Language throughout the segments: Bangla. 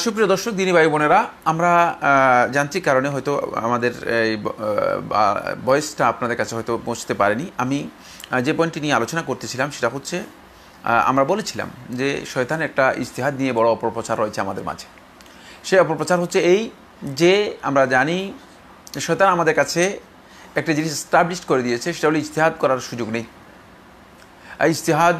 সুপ্রিয় দর্শক, দিনী ভাই বোনেরা, আমরা যান্ত্রিক কারণে হয়তো আমাদের এই ভয়েসটা আপনাদের কাছে হয়তো পৌঁছতে পারেনি। আমি যে পয়েন্টটি নিয়ে আলোচনা করতেছিলাম সেটা হচ্ছে, আমরা বলেছিলাম যে শয়তানের একটা ইজতিহাদ নিয়ে বড় অপপ্রচার রয়েছে আমাদের মাঝে। সেই অপপ্রচার হচ্ছে এই যে আমরা জানি শয়তান আমাদের কাছে একটা জিনিস এস্টাবলিশ করে দিয়েছে, সেটা হলো ইজতিহাদ করার সুযোগ নেই। ইজতিহাদ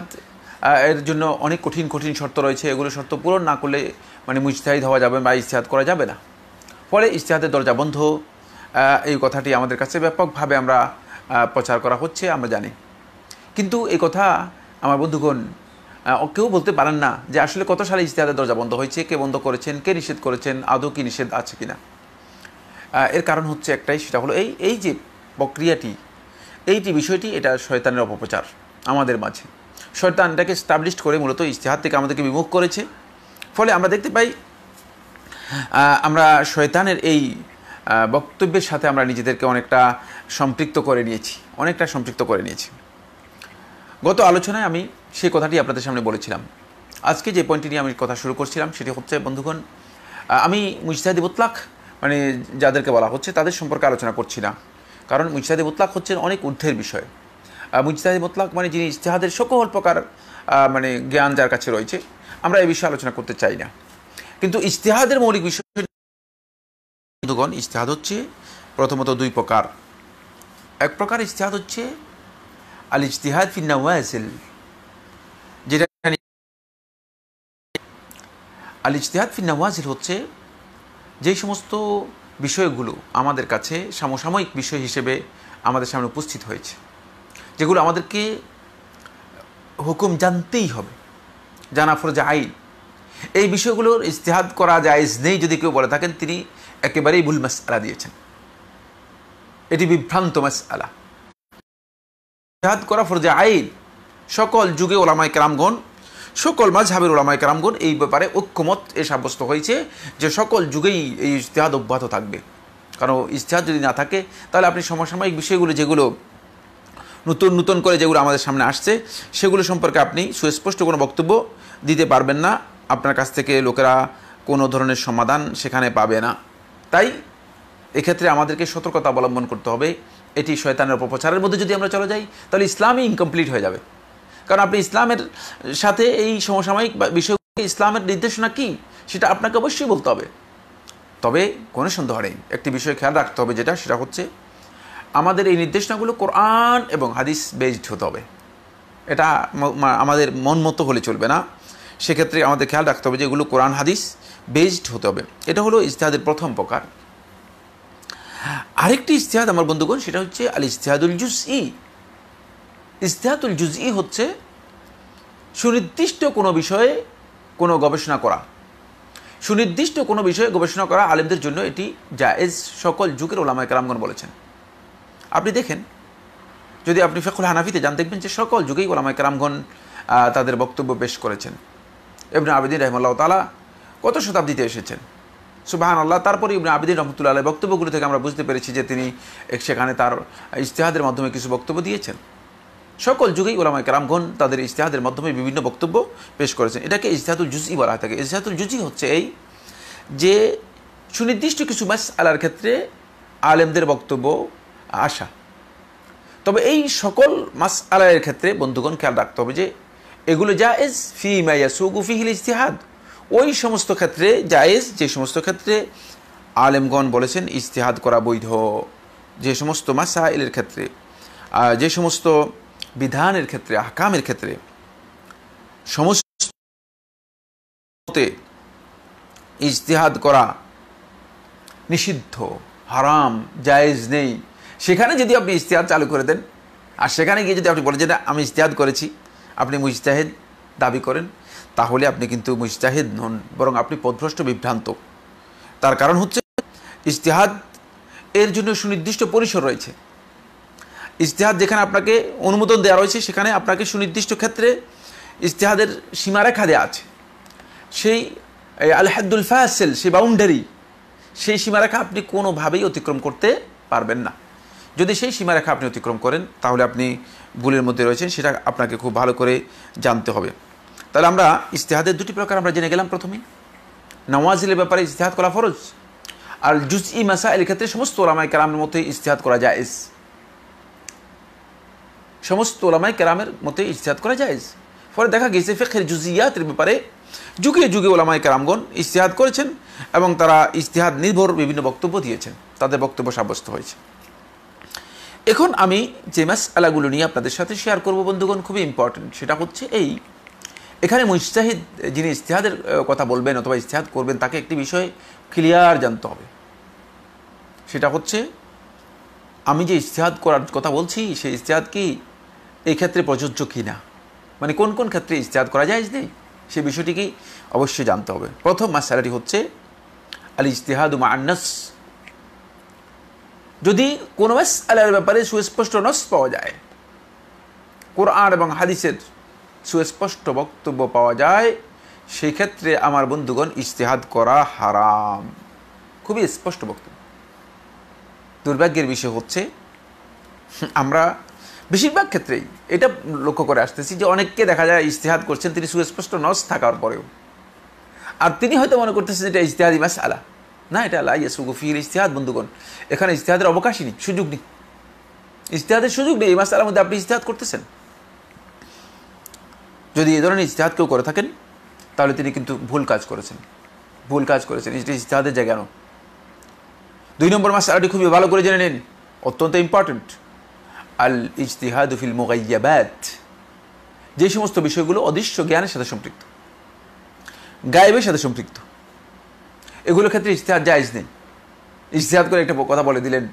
এর জন্য অনেক কঠিন কঠিন শর্ত রয়েছে, এগুলো শর্ত পূরণ না করলে মানে মুজতাহিদ হওয়া যাবে বা ইজতিহাদ করা যাবে না। ফলে ইজতিহাদের দরজা বন্ধ, এই কথাটি আমাদের কাছে ব্যাপকভাবে আমরা প্রচার করা হচ্ছে, আমরা জানি। কিন্তু এই কথা আমার বন্ধুগণ কেউ বলতে পারেন না যে আসলে কত সালে ইজতিহাদের দরজা বন্ধ হয়েছে, কে বন্ধ করেছেন, কে নিষেধ করেছেন, আদৌ কি নিষেধ আছে কিনা। এর কারণ হচ্ছে একটাই, সেটা হলো এই যে প্রক্রিয়াটি, এইটি বিষয়টি, এটা শয়তানের অপপ্রচার আমাদের মাঝে। শয়তান এটাকে স্টাবলিশ করে মূলত ইজতিহাদ থেকে আমাদেরকে বিমুখ করেছে। ফলে আমরা দেখতে পাই আমরা শয়তানের এই বক্তব্যের সাথে আমরা নিজেদেরকে অনেকটা সম্পৃক্ত করে নিয়েছি। গত আলোচনায় আমি সেই কথাটি আপনাদের সামনে বলেছিলাম। আজকে যে পয়েন্টটি নিয়ে আমি কথা শুরু করছিলাম সেটি হচ্ছে, বন্ধুগণ, আমি মুজতাহিদ মুতলাক মানে যাদেরকে বলা হচ্ছে তাদের সম্পর্কে আলোচনা করছি না, কারণ মুজতাহিদ মুতলাক হচ্ছে অনেক ঊর্ধ্বের বিষয়। মুজতাহিদ মুতলাক মানে যিনি ইজতিহাদের সকল প্রকার মানে জ্ঞান যার কাছে রয়েছে, আমরা এই বিষয়ে আলোচনা করতে চাই না। কিন্তু ইজতিহাদের মৌলিক বিষয়, বন্ধুগণ, ইজতিহাদ হচ্ছে প্রথমত দুই প্রকার। এক প্রকার ইজতিহাদ হচ্ছে আল ইজতিহাদ ফি নাওয়াজিল, যেটা আল ইজতিহাদ ফি নাওয়াজিল হচ্ছে যেই সমস্ত বিষয়গুলো আমাদের কাছে সমসাময়িক বিষয় হিসেবে আমাদের সামনে উপস্থিত হয়েছে, যেগুলো আমাদেরকে হুকুম জানতেই হবে, জানা ফরজে আইন। এই বিষয়গুলোর ইজতিহাদ করা জায়েজ নেই যদি কেউ বলে থাকেন, তিনি একেবারেই ভুল মাসআলা দিয়েছেন, এটি বিভ্রান্ত মাসআলা। ইজতিহাদ করা ফরজে আইন। সকল যুগে ওলামায়ে কেরামগণ, সকল মাযহাবের ওলামায়ে কেরামগণ এই ব্যাপারে ঐক্যমত সাব্যস্ত হয়েছে যে সকল যুগেই এই ইজতিহাদ অব্যাহত থাকবে। কারণ ইজতিহাদ যদি না থাকে তাহলে আপনি সমসাময়িক বিষয়গুলো, যেগুলো নতুন নতুন করে যেগুলো আমাদের সামনে আসছে, সেগুলো সম্পর্কে আপনি সুস্পষ্ট কোনো বক্তব্য দিতে পারবেন না। আপনার কাছ থেকে লোকেরা কোনো ধরনের সমাধান সেখানে পাবে না। তাই এক্ষেত্রে আমাদেরকে সতর্কতা অবলম্বন করতে হবে। এটি শয়তানের অপপ্রচারের মধ্যে যদি আমরা চলে যাই তাহলে ইসলামই ইনকমপ্লিট হয়ে যাবে। কারণ আপনি ইসলামের সাথে এই সমসাময়িক বিষয়গুলো, ইসলামের নির্দেশনা কী সেটা আপনাকে অবশ্যই বলতে হবে। তবে কোনো সন্দেহ নেই, একটি বিষয় খেয়াল রাখতে হবে, সেটা হচ্ছে আমাদের এই নির্দেশনাগুলো কোরআন এবং হাদিস বেসড হতে হবে। এটা আমাদের মন মতো হলে চলবে না। সেক্ষেত্রে আমাদের খেয়াল রাখতে হবে যে এগুলো কোরআন হাদিস বেসড হতে হবে। এটা হলো ইজতিহাদের প্রথম প্রকার। আরেকটি ইজতিহাদ আমার বন্ধুগণ, সেটা হচ্ছে আল ইজতিহাদুল জুজই। ইজতিহাদুল জুজই হচ্ছে সুনির্দিষ্ট কোনো বিষয়ে কোনো গবেষণা করা। সুনির্দিষ্ট কোনো বিষয়ে গবেষণা করা আলেমদের জন্য এটি জায়েজ, সকল যুগের ওলামায়ে কেরামগণ বলেছেন। আপনি দেখেন, যদি আপনি ফিকহুল হানাফিতে যান, দেখবেন যে সকল যুগেই ওলামায়ে কেরামগণ তাদের বক্তব্য পেশ করেছেন। ইবনে আবিদিন রাহিমাহুল্লাহ তাআলা কত শতাব্দীতে এসেছেন, সুবহানাল্লাহ। তারপরে ইবনে আবিদিন রহমতুল্লাহ আলাইহির বক্তব্যগুলো থেকে আমরা বুঝতে পেরেছি যে তিনি সেখানে তার ইজতিহাদের মাধ্যমে কিছু বক্তব্য দিয়েছেন। সকল যুগেই ওলামায়ে কেরামগণ তাদের ইজতিহাদের মাধ্যমে বিভিন্ন বক্তব্য পেশ করেছেন। এটাকে ইজতিহাদুল জুজই বলা হয়ে থাকে। ইজতিহাদুল জুজই হচ্ছে এই যে সুনির্দিষ্ট কিছু মাসআলার ক্ষেত্রে আলেমদের বক্তব্য আসা। তবে এই সকল মাসআলার ক্ষেত্রে বন্ধুগণ খেয়াল রাখতে হবে যে এগুলো জায়েজ ফি মা ইয়াসুগু ফিহিল ইজতিহাদ, ওই সমস্ত ক্ষেত্রে জায়েজ যে সমস্ত ক্ষেত্রে আলেমগণ বলেছেন ইজতিহাদ করা বৈধ। যে সমস্ত মাসাইলের ক্ষেত্রে, যে সমস্ত বিধানের ক্ষেত্রে, আহকামের ক্ষেত্রে সমস্ত ইজতিহাদ করা নিষিদ্ধ, হারাম, জায়েজ নেই, সেখানে যদি আপনি ইজতিহাদ চালু করে দেন আর সেখানে গিয়ে যদি আপনি বলেন যে আমি ইজতিহাদ করেছি, আপনি মুজতাহিদ দাবি করেন, তাহলে আপনি কিন্তু মুজতাহিদ নন, বরং আপনি পথভ্রষ্ট, বিভ্রান্ত। তার কারণ হচ্ছে ইজতিহাদ এর জন্য সুনির্দিষ্ট পরিসর রয়েছে। ইজতিহাদ যেখানে আপনাকে অনুমোদন দেওয়া রয়েছে, সেখানে আপনাকে সুনির্দিষ্ট ক্ষেত্রে ইজতিহাদের সীমারেখা দেওয়া আছে। সেই আল হাদ্দুল ফাসিল, সেই বাউন্ডারি, সেই সীমারেখা আপনি কোনোভাবেই অতিক্রম করতে পারবেন না। যদি সেই সীমারেখা আপনি অতিক্রম করেন তাহলে আপনি ভুলের মধ্যে রয়েছেন, সেটা আপনাকে খুব ভালো করে জানতে হবে। তাহলে আমরা ইজতিহাদের দুটি প্রকার আমরা জেনে গেলাম। প্রথমেই নওয়াজিলের ব্যাপারে ইজতিহাদ করা ফরজ। আর জুজই মাসাইলের ক্ষেত্রে সমস্ত ওলামায়ে কেরামের মধ্যে ইজতিহাদ করা জায়েজ, সমস্ত ওলামায়ে কেরামের মধ্যে ইজতিহাদ করা জায়েজ। ফলে দেখা গেছে ফিকহের জুজিয়াতের ব্যাপারে যুগে যুগে ওলামায়ে কেরামগণ ইজতিহাদ করেছেন এবং তারা ইজতিহাদ নির্ভর বিভিন্ন বক্তব্য দিয়েছেন, তাদের বক্তব্য সাব্যস্ত হয়েছে। এখন আমি যে মাসআলাগুলো নিয়ে আপনাদের সাথে শেয়ার করব বন্ধুগণ, খুবই ইম্পর্টেন্ট। সেটা হচ্ছে এই, এখানে মুজতাহিদ যিনি ইজতিহাদের কথা বলবেন অথবা ইজতিহাদ করবেন তাকে একটি বিষয় ক্লিয়ার জানতে হবে। সেটা হচ্ছে আমি যে ইজতিহাদ করার কথা বলছি সেই ইজতিহাদ কি এই ক্ষেত্রে প্রযোজ্য কি না, মানে কোন কোন ক্ষেত্রে ইজতিহাদ করা যায় নেই, সেই বিষয়টি কি অবশ্যই জানতে হবে। প্রথম মাসআলাটি হচ্ছে আল ইজতিহাদু মা'আন নাস। যদি কোনো মাসআলার ব্যাপারে সুস্পষ্ট নস পাওয়া যায়, কোরআন এবং হাদিসের সুস্পষ্ট বক্তব্য পাওয়া যায়, সেই ক্ষেত্রে আমার বন্ধুগণ ইজতিহাদ করা হারাম। খুবই স্পষ্ট বক্তব্য। দুর্ভাগ্যের বিষয় হচ্ছে আমরা বেশিরভাগ ক্ষেত্রেই এটা লক্ষ্য করে আসতেছি যে অনেককে দেখা যায় ইজতিহাদ করছেন তিনি সুস্পষ্ট নস থাকার পরেও, আর তিনি হয়তো মনে করতেছেন এটা ইজতিহাদি মাসআলা। না, এটা লা ইয়াসুগু ফিল ইজতিহাদ বন্ধুগণ, এখানে ইজতিহাদের অবকাশই নেই, সুযোগ নেই, ইজতিহাদের সুযোগ নেই। এই মাসআলার মধ্যে আপনি ইজতিহাদ করতেছেন, যদি এই ধরনের ইজতিহাদ কেউ করে থাকেন তাহলে তিনি কিন্তু ভুল কাজ করেছেন, ভুল কাজ করেছেন, এটি ইজতিহাদের জায়গা নয়। 2 নম্বর মাসআলাটি খুবই ভালো করে জেনে নিন, অত্যন্ত ইম্পর্টেন্ট। আল ইজতিহাদু ফিল মুগাইয়াবাত, যে সমস্ত বিষয়গুলো অদৃশ্য জ্ঞানের সাথে সম্পৃক্ত, গায়েবের সাথে সম্পৃক্ত, এগুলোর ক্ষেত্রে ইজতিহাদ জায়েজ নেই। ইজতিহাদ করে একটা কথা বলে দিলেন,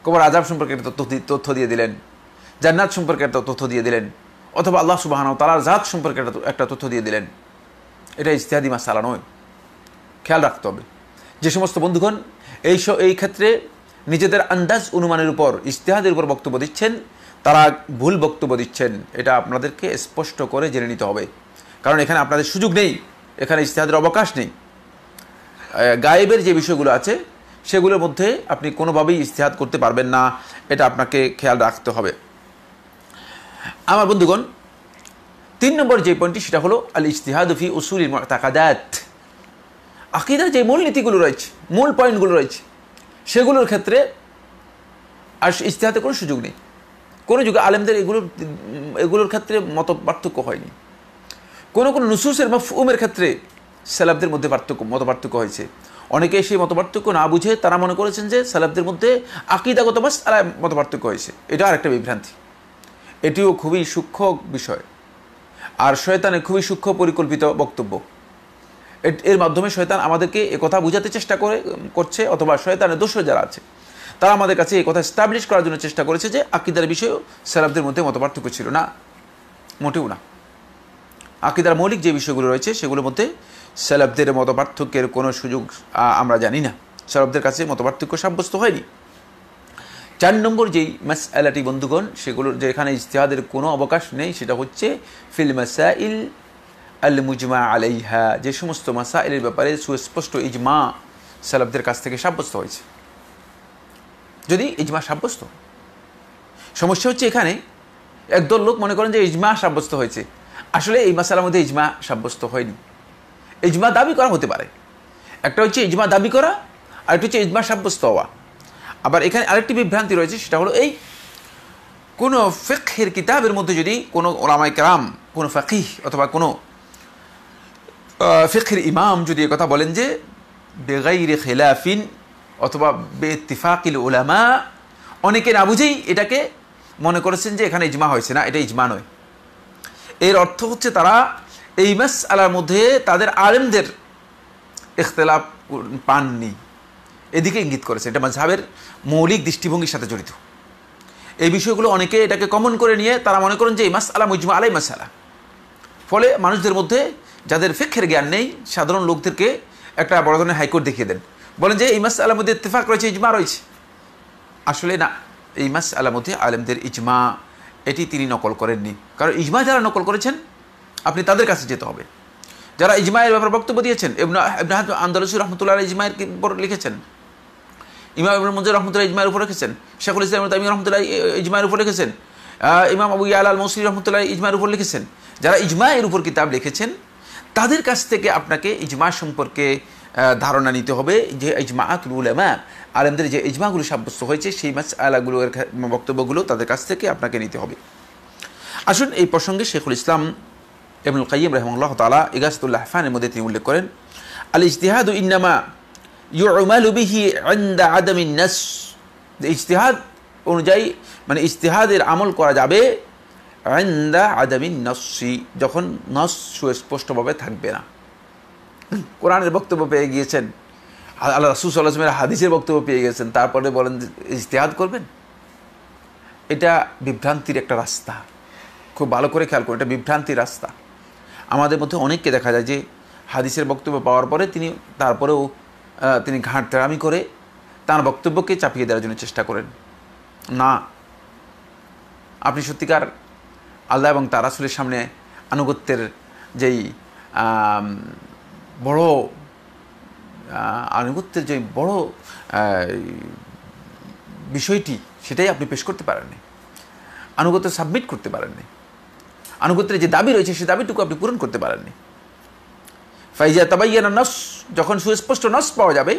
কবর আযাব সম্পর্কে একটা তথ্য দিয়ে দিলেন, জান্নাত সম্পর্কে একটা তথ্য দিয়ে দিলেন, অথবা আল্লাহ সুবহানাহু ওয়া তাআলার জাত সম্পর্কে একটা তথ্য দিয়ে দিলেন, এটা ইজতিহাদি মাসআলা নয়। খেয়াল রাখতে হবে। যে সমস্ত বন্ধুগণ এই ক্ষেত্রে নিজেদের আন্দাজ অনুমানের উপর ইজতিহাদের উপর বক্তব্য দিচ্ছেন, তারা ভুল বক্তব্য দিচ্ছেন, এটা আপনাদেরকে স্পষ্ট করে জেনে নিতে হবে। কারণ এখানে আপনাদের সুযোগ নেই, এখানে ইজতিহাদের অবকাশ নেই। গায়েবের যে বিষয়গুলো আছে সেগুলোর মধ্যে আপনি কোনোভাবেই ইজতিহাদ করতে পারবেন না, এটা আপনাকে খেয়াল রাখতে হবে। আমার বন্ধুগণ 3 নম্বর যে পয়েন্টটি সেটা হলো আল ইজতিহাদু ফি উসুলিল মুতাকাদাত। আকীদার যে মূল নীতিগুলো রয়েছে, মূল পয়েন্টগুলো রয়েছে, সেগুলোর ক্ষেত্রে আর ইজতিহাদের কোনো সুযোগ নেই। কোনো যুগে আলেমদের এগুলোর ক্ষেত্রে মত পার্থক্য হয়নি। কোনো কোনো নুসুসের মাফহুমের ক্ষেত্রে সালাফদের মধ্যে মত পার্থক্য হয়েছে। অনেকে সেই মত পার্থক্য না বুঝে তারা মনে করেছেন যে সালাফদের মধ্যে আকীদাগত মাসআলায় মত পার্থক্য হয়েছে। এটা আরেকটা বিভ্রান্তি, এটিও খুবই সূক্ষ্ম বিষয়, আর শয়তানের খুবই সূক্ষ্ম পরিকল্পিত বক্তব্য। এর মাধ্যমে শয়তান আমাদেরকে একথা বোঝাতে চেষ্টা করছে, অথবা শয়তানের দোষর যারা আছে তারা আমাদের কাছে এই কথা এস্টাবলিশ করার জন্য চেষ্টা করেছে যে আকীদার বিষয়েও সালাফদের মধ্যে মতপার্থক্য ছিল না, মোটেও না। আকীদার মৌলিক যে বিষয়গুলো রয়েছে সেগুলোর মধ্যে সালাফদের মতপার্থক্যের কোনো সুযোগ আমরা জানি না, সালাফদের কাছে মতপার্থক্য সাব্যস্ত হয়নি। 4 নম্বর যেই মাসআলাটি বন্ধুগণ, সেগুলোর যেখানে ইজতিহাদের কোনো অবকাশ নেই, সেটা হচ্ছে ফিল মাসাইল আল মুজমা আলাইহা, যে সমস্ত মাসাইলের ব্যাপারে সুস্পষ্ট ইজমা সালাফদের কাছ থেকে সাব্যস্ত হয়েছে। যদি ইজমা সাব্যস্ত, সমস্যা হচ্ছে এখানে একদল লোক মনে করেন যে ইজমা সাব্যস্ত হয়েছে, আসলে এই মাসালার মধ্যে ইজমা সাব্যস্ত হয়নি। ইজমা দাবি করা হতে পারে, একটা হচ্ছে ইজমা দাবি করা, আর একটা হচ্ছে ইজমা সাব্যস্ত হওয়া। আবার এখানে আরেকটি বিভ্রান্তি রয়েছে, সেটা হলো এই কোনো ফিকহের কিতাবের মধ্যে যদি কোনো উলামায়ে কেরাম, কোনো ফাকিহ অথবা কোনো ফিকহের ইমাম যদি কথা বলেন যে বেগাইরে খিলাফিন অথবা বেইত্তিফাকিল উলামা, অনেকে না বুঝেই এটাকে মনে করেছেন যে এখানে ইজমা হয়েছে, না এটা ইজমা নয়। এর অর্থ হচ্ছে তারা এই মাসআলার মধ্যে তাদের আলেমদের ইখতিলাফ পাননি, এদিকে ইঙ্গিত করেছে। এটা মাযহাবের মৌলিক দৃষ্টিভঙ্গির সাথে জড়িত। এই বিষয়গুলো অনেকে এটাকে কমন করে নিয়ে তারা মনে করেন যে এই মাসআলা মুজমা আলাই মাসআলা। ফলে মানুষদের মধ্যে যাদের ফিকহের জ্ঞান নেই, সাধারণ লোকদেরকে একটা বড় ধরনের হাইকোর্ট দেখিয়ে দেন, বলেন যে এই মাসআলার মধ্যে ইত্তেফাক রয়েছে, ইজমা রয়েছে। আসলে না, এই মাসআলার মধ্যে আলেমদের ইজমা এটি তিনি নকল করেননি। কারণ ইজমা যারা নকল করেছেন আপনি তাদের কাছে যেতে হবে। যারা ইজমায়ের ব্যাপারে বক্তব্য দিয়েছেন, ইবনে হাজম আন্দালুসি রাহমাতুল্লাহ আলাইহি ইজমায়ের উপর লিখেছেন, ইমাম ইবনে মুনজির রাহমাতুল্লাহ ইজমায়ের উপর লিখেছেন, শেখুল ইসলাম ইবনে তাইমিয়া রাহমাতুল্লাহ ইজমায়ের উপর লিখেছেন, ইমাম আবু ইয়ালা আল মৌসিলি রাহমাতুল্লাহ ইজমায়ের উপর লিখেছেন। যারা ইজমায়ের উপর কিতাব লিখেছেন তাদের কাছ থেকে আপনাকে ইজমা সম্পর্কে ধারণা নিতে হবে, যে ইজমাআতুল উলামা, আলেমদের যে ইজমাগুলো সাব্যস্ত হয়েছে সেই মাসআলাগুলোর বক্তব্যগুলো তাদের কাছ থেকে আপনাকে নিতে হবে। আসুন এই প্রসঙ্গে শেখুল ইসলাম ইবনুল কাইয়্যিম রাহিমাহুল্লাহ তাআলা ইগাসাতুল লাহফানের মধ্যে তিনি উল্লেখ করেন, আল ইজতিহাদু ইন্নামা ইউমালু বিহি ইনদা আদামিন নাস, ইজতিহাদ অনুযায়ী মানে ইজতিহাদের আমল করা যাবে ইনদা আদামিন নাসি, যখন নাস সুস্পষ্টভাবে থাকবে না। কোরআনের বক্তব্য পেয়ে গিয়েছেন, আল্লাহ রাসূল সাল্লাল্লাহু আলাইহি ওয়াসাল্লামের হাদিসের বক্তব্য পেয়ে গেছেন, তারপরে বলেন ইজতিহাদ করবেন। এটা বিভ্রান্তির একটা রাস্তা, খুব ভালো করে খেয়াল করুন, এটা বিভ্রান্তির রাস্তা। আমাদের মধ্যে অনেককে দেখা যায় যে হাদিসের বক্তব্য পাওয়ার পরে তারপরেও তিনি ঘাট তেরামি করে তার বক্তব্যকে চাপিয়ে দেওয়ার জন্য চেষ্টা করেন। না, আপনি সত্যিকার আল্লাহ এবং তার রাসূলের সামনে আনুগত্যের যেই বড় আনুগত্যের যে বড় বিষয়টি, সেটাই আপনি পেশ করতে পারেননি, আনুগত্য সাবমিট করতে পারেননি, আনুগত্যের যে দাবি রয়েছে সেই দাবিটুকু আপনি পূরণ করতে পারেননি। ফাইজা তাবায়্যানা নাস, যখন সুস্পষ্ট নাস পাওয়া যাবে,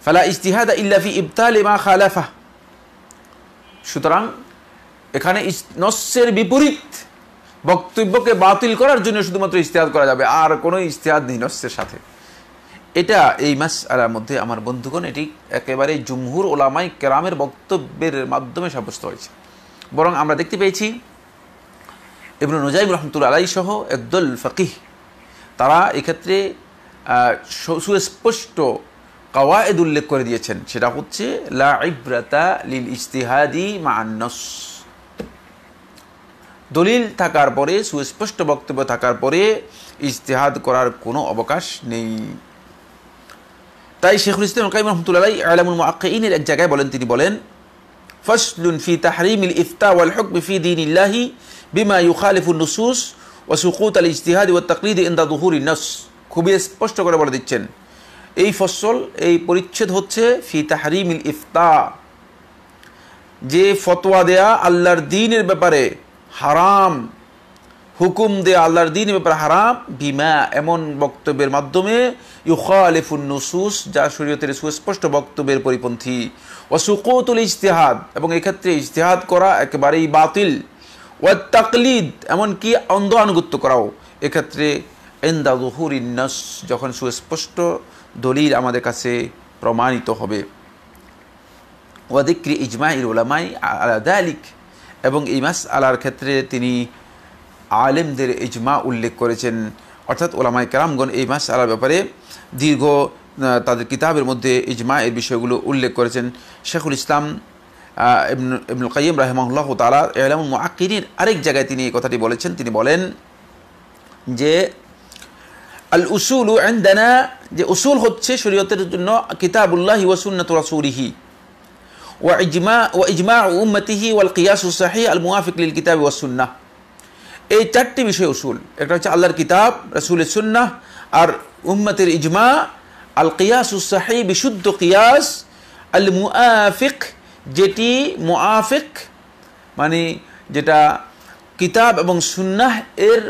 ফালা ইজতিহাদা ইল্লা ফি ইবতালি মা খালাফা, সুতরাং এখানে নসের বিপরীত বক্তব্যকে বাতিল করার জন্য শুধুমাত্র ইজতিহাদ করা যাবে, আর কোনো ইজতিহাদ নেই নসের সাথে। এটা এই মাসআলার মধ্যে আমার বন্ধুগণ এটি একেবারে জুমহুর ওলামায়ে কেরামের বক্তব্যের মাধ্যমে সাব্যস্ত হয়েছে। বরং আমরা দেখতে পেয়েছি ইবনে নুজাইম রাহমাতুল্লাহ আলাইহি সহ একদল ফকিহ তারা এক্ষেত্রে সুস্পষ্ট কাওয়ায়েদ উল্লেখ করে দিয়েছেন, সেটা হচ্ছে লা ইবরাতা লিল ইজতিহাদি মা'আন নাস, দলিল থাকার পরে, সুস্পষ্ট বক্তব্য থাকার পরে ইজতিহাদ করার কোনো অবকাশ নেই। তাই শেখুল ইসলাম ইবনুল কাইয়্যিম রাহমাতুল্লাহ আলাইহি ইলামুল মুআক্কিঈনের এক জায়গায় তিনি বলেন ফাসলুন ফি তাহরিমিল ইফতা ওয়াল হুকম ফি দীনিল্লাহি বিমা ইউখালিফু নুসুস ওয়া সুকুত আল ইজতিহাদ ওয়া তাকলিদ ইনদা যুহুরিন নাস। খুবই স্পষ্ট করে বলে দিচ্ছেন, এই ফসল, এই পরিচ্ছেদ হচ্ছে ফি তাহরিমিল ইফতা, যে ফতোয়া দেয়া আল্লাহর দ্বীনের ব্যাপারে হারাম, হুকুম দেয়া আল্লাহর দ্বীনের ব্যাপারে হারাম, বিমা এমন বক্তব্যের মাধ্যমে ইউখালিফুন নুসুস, যা শরীয়তের সুস্পষ্ট বক্তব্যের পরিপন্থী, ওয়া সুকুতুল ইজতিহাদ, এবং এক্ষেত্রে ইজতিহাদ করা একেবারেই বাতিল, ওয়া তাকলিদ এমনকি অন্ধ আনুগত্য করাও এক্ষেত্রে ইনদা যুহুরিন নাস, যখন সুস্পষ্ট দলিল আমাদের কাছে প্রমাণিত হবে, ওয়া যিকরি ইজমাইল উলামাই আলা যালিক, এবং এই মাসআলার ক্ষেত্রে তিনি আলেমদের ইজমা উল্লেখ করেছেন, অর্থাৎ ওলামায়ে কেরামগণ এই মাসআলার ব্যাপারে দীর্ঘ তাদের কিতাবের মধ্যে ইজমা এর বিষয়গুলো উল্লেখ করেছেন। শেখুল ইসলাম ইবনুল কাইয়্যিম রাহিমাহুল্লাহ তাআলা ইলামুল মুআক্কিঈনের আরেক জায়গায় তিনি এই কথাটি বলেছেন। তিনি বলেন যে আল উসুলু ইনদানা, যে উসুল হচ্ছে শরীয়তের জন্য কিতাবুল্লাহি ওয়া সুন্নাতু রাসূলিহি ওয়া ইজমাউ উম্মতিহি ওয়াল কিয়াসুস সাহিহ আল মুওয়াফিক লিল কিতাবি ওয়াস সুন্নাহ। এই চারটি বিষয় উসুল, একটা হচ্ছে আল্লাহর কিতাব, রাসূলের সুন্নাহ, আর উম্মতের ইজমা, আল কিয়াসুস সাহিহ বিশুদ্ধ কিয়াস, আল মুআফিক যেটি মুআফিক মানে যেটা কিতাব এবং সুন্নাহ এর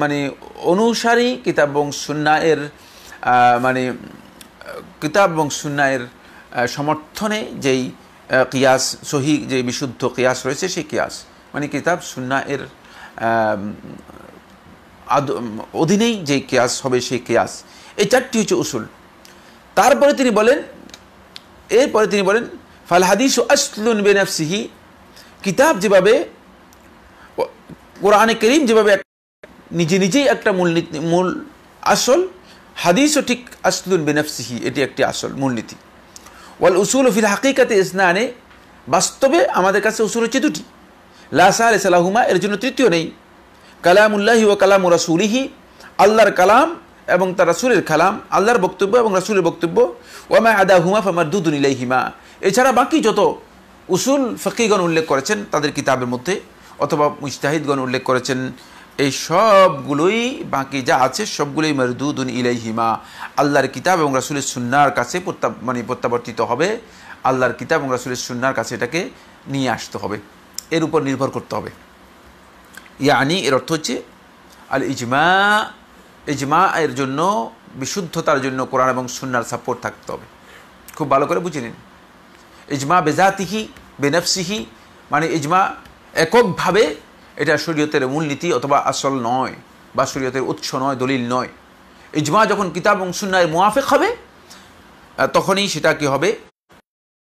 মানে অনুসারী, কিতাব এবং সুন্নাহ এর মানে কিতাব এবং সুন্নাহ এর সমর্থনে যেই কিয়াস সহি, যে বিশুদ্ধ কিয়াস রয়েছে সেই কিয়াস, মানে কিতাব সুন্নাহ এর অধীনেই যে কিয়াস হবে সেই কিয়াস। এই চারটি হচ্ছে উসুল। তারপরে তিনি বলেন, এরপরে তিনি বলেন ফাল হাদিসু আসলুন বিনাফসিহি, কিতাব যেভাবে, কোরআনে কারীম যেভাবে নিজে নিজেই একটা মূল আসল, হাদিসও ঠিক আসলুন বিনাফসিহি, এটি একটি আসল মূলনীতি। ওয়াল উসুল ফিল হাকিকাতি ইসনানে, বাস্তবে আমাদের কাছে উসুল হচ্ছে দুটি, লা সালিসা লাহুমা, এর জন্য তৃতীয় নেই। কালামুল্লাহি ওয়া কালামু রাসূলিহি, আল্লাহর কালাম এবং তার রাসূলের কালাম, আল্লাহর বক্তব্য এবং রাসূলের বক্তব্য, ওয়া মা আদাহুমা ফামারদুদুন ইলাইহিমা। এছাড়া বাকি যত উসুল ফকিহগণ উল্লেখ করেছেন তাদের কিতাবের মধ্যে, অথবা মুজতাহিদগণ উল্লেখ করেছেন, এই সবগুলোই বাকি যা আছে সবগুলোই মারদুদুন ইলাইহিমা, আল্লাহর কিতাব এবং রাসূলের সুন্নাহর কাছে প্রত্যাবর্তিত হবে, আল্লাহর কিতাব এবং রাসূলের সুন্নাহর কাছে এটাকে নিয়ে আসতে হবে, এর উপর নির্ভর করতে হবে। ইয়ানি এর অর্থ হচ্ছে আল ইজমা, ইজমা এর জন্য, বিশুদ্ধতার জন্য কোরআন এবং সুন্নাহর সাপোর্ট থাকতে হবে। খুব ভালো করে বুঝে নিন। ইজমা বেজাতিহি বেনফসিহি, মানে ইজমা এককভাবে এটা শরীয়তের মূলনীতি অথবা আসল নয়, বা শরীয়তের উৎস নয়, দলিল নয়। ইজমা যখন কিতাব এবং সুন্নাহের মুওয়াফিক হবে, তখনই সেটা কি হবে,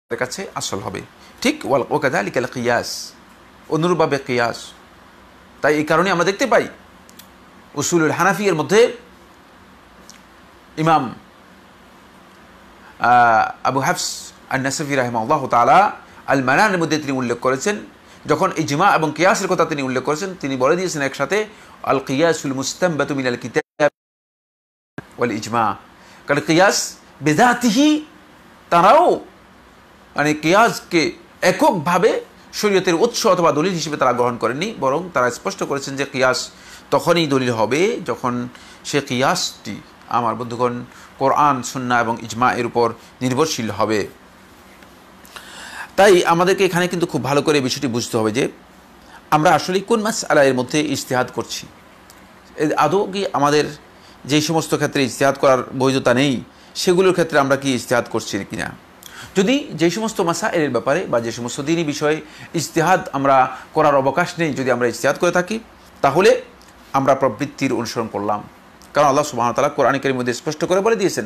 তার কাছে আসল হবে। ঠিক ওয়াকাযালিকাল কিয়াস, অনুরূপভাবে কিয়াস। তাই এই কারণে আমরা দেখতে পাই উসুলুল হানাফিয়ের মধ্যে ইমাম আবু হাফস আন-নাসফি রাহিমাহুল্লাহ তাআলা আল মানানের মধ্যে তিনি উল্লেখ করেছেন, যখন ইজমা এবং কিয়াসের কথা তিনি উল্লেখ করেছেন, তিনি বলে দিয়েছেন একসাথে আল কিয়াসুল মুস্তামবাতু মিনাল কিতাব ওয়াল ইজমা। কারণ কিয়াস বেজাতিহি, তারাও মানে কিয়াসকে এককভাবে শরীয়তের উৎস অথবা দলিল হিসেবে তারা গ্রহণ করেননি, বরং তারা স্পষ্ট করেছেন যে কিয়াস তখনই দলিল হবে যখন সে কিয়াসটি, আমার বন্ধুগণ, কোরআন, সুন্নাহ এবং ইজমা এর উপর নির্ভরশীল হবে। তাই আমাদেরকে এখানে কিন্তু খুব ভালো করে বিষয়টি বুঝতে হবে যে আমরা আসলে কোন মাসআলা এর মধ্যে ইজতিহাদ করছি। আদৌ কি আমাদের যেই সমস্ত ক্ষেত্রে ইজতিহাদ করার বৈধতা নেই, সেগুলোর ক্ষেত্রে আমরা কি ইজতিহাদ করছি কিনা। যদি যে সমস্ত মাসাইলের ব্যাপারে বা যে সমস্ত দ্বীনি বিষয়ে ইজতিহাদ আমরা করার অবকাশ নেই, যদি আমরা ইজতিহাদ করে থাকি, তাহলে আমরা প্রবৃত্তির অনুসরণ করলাম। কারণ আল্লাহ সুবহানাহু ওয়া তাআলা কোরআন কারীমের মধ্যে স্পষ্ট করে বলে দিয়েছেন,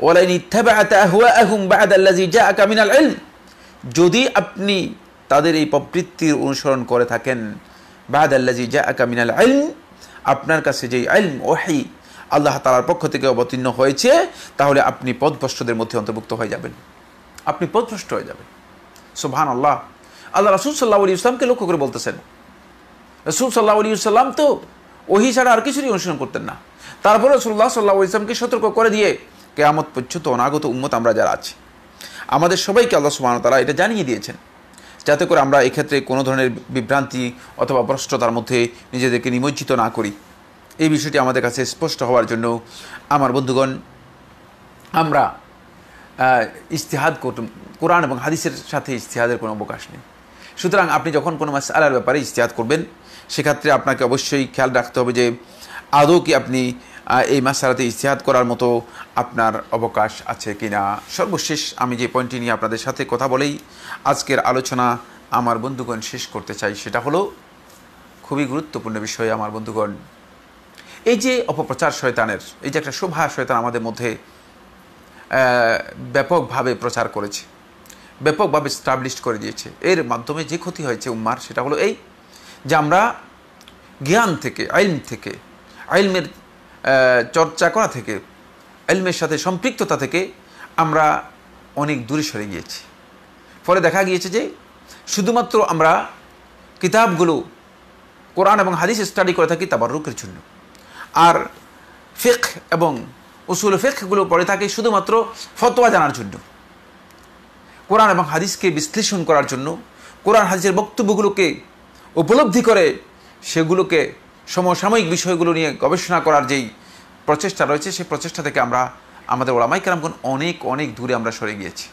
ওয়ালাইন ইত্তাবা'তা আহওয়াআহুম বা'দাল্লাযী জাআকা মিনাল ইলম, যদি আপনি তাদের এই প্রবৃত্তির অনুসরণ করে থাকেন, বা'দাল্লাযী জাআকা মিনাল ইলম, আপনার কাছে যেই ইলম, ওহী আল্লাহ তাআলার পক্ষ থেকে অবতীর্ণ হয়েছে, তাহলে আপনি পথভ্রষ্টদের মধ্যে অন্তর্ভুক্ত হয়ে যাবেন, আপনি পথভ্রষ্ট হয়ে যাবেন। সুবহানাল্লাহ। আল্লাহ রাসূল সাল্লাল্লাহু আলাইহি ওয়াসাল্লামকে লক্ষ্য করে বলতেছেন, রাসূল সাল্লাল্লাহু আলাইহি ওয়াসাল্লাম তো ওহী ছাড়া আর কিছুরই অনুসরণ করতেন না। তারপরে রাসূলুল্লাহ সাল্লাল্লাহু আলাইহি ওয়াসাল্লামকে সতর্ক করে দিয়ে কিয়ামত পর্যন্ত অনাগত উম্মত আমরা যারা আছি, আমাদের সবাইকে আল্লাহ সুবহানাহু ওয়া তাআলা এটা জানিয়ে দিয়েছেন, যাতে করে আমরা এক্ষেত্রে কোনো ধরনের বিভ্রান্তি অথবা ভ্রষ্টতার মধ্যে নিজেদেরকে নিমজ্জিত না করি। এই বিষয়টি আমাদের কাছে স্পষ্ট হওয়ার জন্য আমার বন্ধুগণ, আমরা ইজতিহাদ কোরআন এবং হাদিসের সাথে ইজতিহাদের কোনো অবকাশ নেই। সুতরাং আপনি যখন কোনো মাসআলার ব্যাপারে ইজতিহাদ করবেন, সেক্ষেত্রে আপনাকে অবশ্যই খেয়াল রাখতে হবে যে আদৌ কি আপনি এই মাসআলাতে ইজতিহাদ করার মতো আপনার অবকাশ আছে কিনা। সর্বশেষ আমি যে পয়েন্টটি নিয়ে আপনাদের সাথে কথা বলেই আজকের আলোচনা আমার বন্ধুগণ শেষ করতে চাই, সেটা হলো খুবই গুরুত্বপূর্ণ বিষয়। আমার বন্ধুগণ, এই যে অপপ্রচার শয়তানের, এই যে একটা শোভা শয়তান আমাদের মধ্যে ব্যাপকভাবে প্রচার করেছে, ব্যাপকভাবে স্টাবলিশ করে দিয়েছে, এর মাধ্যমে যে ক্ষতি হয়েছে উম্মার, সেটা হলো এই যে আমরা জ্ঞান থেকে, ইলম থেকে, ইলমের চর্চা করা থেকে, ইলমের সাথে সম্পৃক্ততা থেকে আমরা অনেক দূরে সরে গিয়েছি। ফলে দেখা গিয়েছে যে শুধুমাত্র আমরা কিতাবগুলো কোরআন এবং হাদিস স্টাডি করে থাকি তাবাররুকের জন্য, আর ফিকহ এবং উসুল ফিকহগুলো পড়ে থাকি শুধুমাত্র ফতোয়া জানার জন্য, কোরআন এবং হাদিসকে বিশ্লেষণ করার জন্য, কোরআন হাদিসের বক্তব্যগুলোকে উপলব্ধি করে সেগুলোকে সমসাময়িক বিষয়গুলো নিয়ে গবেষণা করার যেই প্রচেষ্টা রয়েছে, সেই প্রচেষ্টা থেকে আমরা আমাদের ওলামায়ে কেরামগণ অনেক অনেক দূরে আমরা সরে গিয়েছি।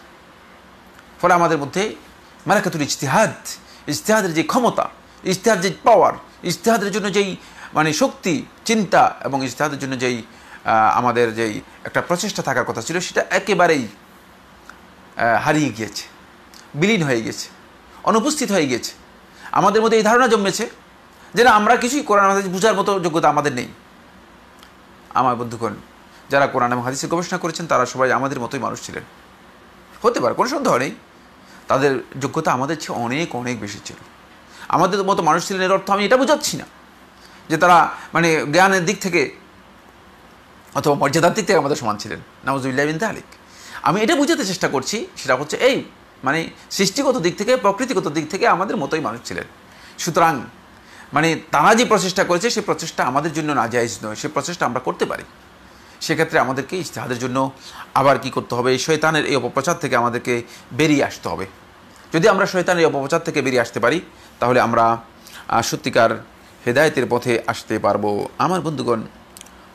ফলে আমাদের মধ্যে মালাকাতুল ইজতিহাদ, ইজতিহাদের যে ক্ষমতা, ইজতিহাদ যে পাওয়ার, ইজতিহাদের জন্য যেই মানে শক্তি, চিন্তা এবং ইজতিহাদের জন্য যেই আমাদের যেই একটা প্রচেষ্টা থাকার কথা ছিল, সেটা একেবারেই হারিয়ে গিয়েছে, বিলীন হয়ে গেছে, অনুপস্থিত হয়ে গেছে। আমাদের মধ্যে এই ধারণা জন্মেছে যে না, আমরা কিছুই কোরআন হাদিস বোঝার মতো যোগ্যতা আমাদের নেই। আমার বন্ধুগণ, যারা কোরআন এবং হাদিসের গবেষণা করেছেন তারা সবাই আমাদের মতোই মানুষ ছিলেন, হতে পারে, কোনো সন্দেহ নেই। তাদের যোগ্যতা আমাদের চেয়ে অনেক অনেক বেশি ছিল। আমাদের মতো মানুষ ছিলেন এর অর্থ আমি এটা বোঝাচ্ছি না যে তারা মানে জ্ঞানের দিক থেকে অথবা মর্যাদার দিক থেকে আমাদের সমান ছিলেন, নাউযুবিল্লাহি মিন যালিক। আমি এটা বোঝাতে চেষ্টা করছি, সেটা হচ্ছে এই মানে সৃষ্টিগত দিক থেকে, প্রকৃতিগত দিক থেকে আমাদের মতোই মানুষ ছিলেন। সুতরাং মানে তারা যে প্রচেষ্টা করেছে, সেই প্রচেষ্টা আমাদের জন্য নাজায়েজ নয়, সেই প্রচেষ্টা আমরা করতে পারি। সেক্ষেত্রে আমাদেরকে ইজতিহাদের জন্য আবার কি করতে হবে, শয়তানের এই অপপ্রচার থেকে আমাদেরকে বেরিয়ে আসতে হবে। যদি আমরা শয়তানের এই অপপ্রচার থেকে বেরিয়ে আসতে পারি, তাহলে আমরা সত্যিকার হেদায়েতের পথে আসতে পারবো। আমার বন্ধুগণ,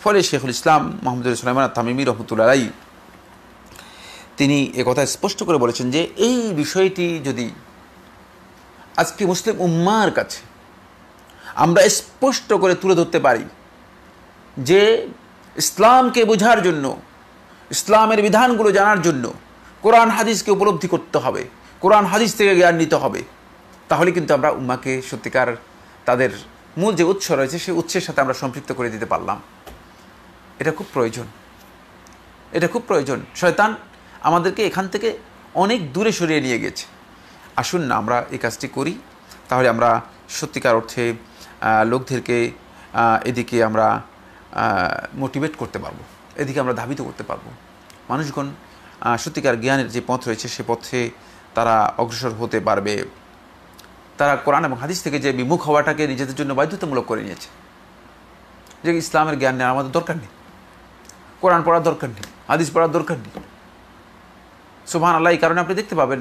ফলে শেখুল ইসলাম মুহাম্মদ সুলাইমান আত-তামিমি রাহমাতুল্লাহি আলাইহি তিনি একথা স্পষ্ট করে বলেছেন যে এই বিষয়টি যদি আজকে মুসলিম উম্মার কাছে আমরা স্পষ্ট করে তুলে ধরতে পারি, যে ইসলামকে বোঝার জন্য, ইসলামের বিধানগুলো জানার জন্য কোরআন হাদিসকে উপলব্ধি করতে হবে, কোরআন হাদিস থেকে জ্ঞান নিতে হবে। তাহলে কিন্তু আমরা উম্মাকে সত্যিকার তাদের মূল যে উৎস রয়েছে সেই উৎসের সাথে আমরা সম্পৃক্ত করে দিতে পারলাম। এটা খুব প্রয়োজন, এটা খুব প্রয়োজন। শয়তান আমাদেরকে এখান থেকে অনেক দূরে সরিয়ে নিয়ে গেছে। আসুন না আমরা এই কাজটি করি, তাহলে আমরা সত্যিকার অর্থে লোকদেরকে এদিকে আমরা মোটিভেট করতে পারবো, এদিকে আমরা ধাবিত করতে পারবো। মানুষগণ সত্যিকার জ্ঞানের যে পথ রয়েছে সে পথে তারা অগ্রসর হতে পারবে। তারা কোরআন এবং হাদিস থেকে যে বিমুখ হওয়াটাকে নিজেদের জন্য বাধ্যতামূলক করে নিয়েছে, যে ইসলামের জ্ঞান নেওয়ার আমাদের দরকার নেই, কোরআন পড়ার দরকার নেই, হাদিস পড়ার দরকার নেই। সুবহানাল্লাহ। এই কারণে আপনি দেখতে পাবেন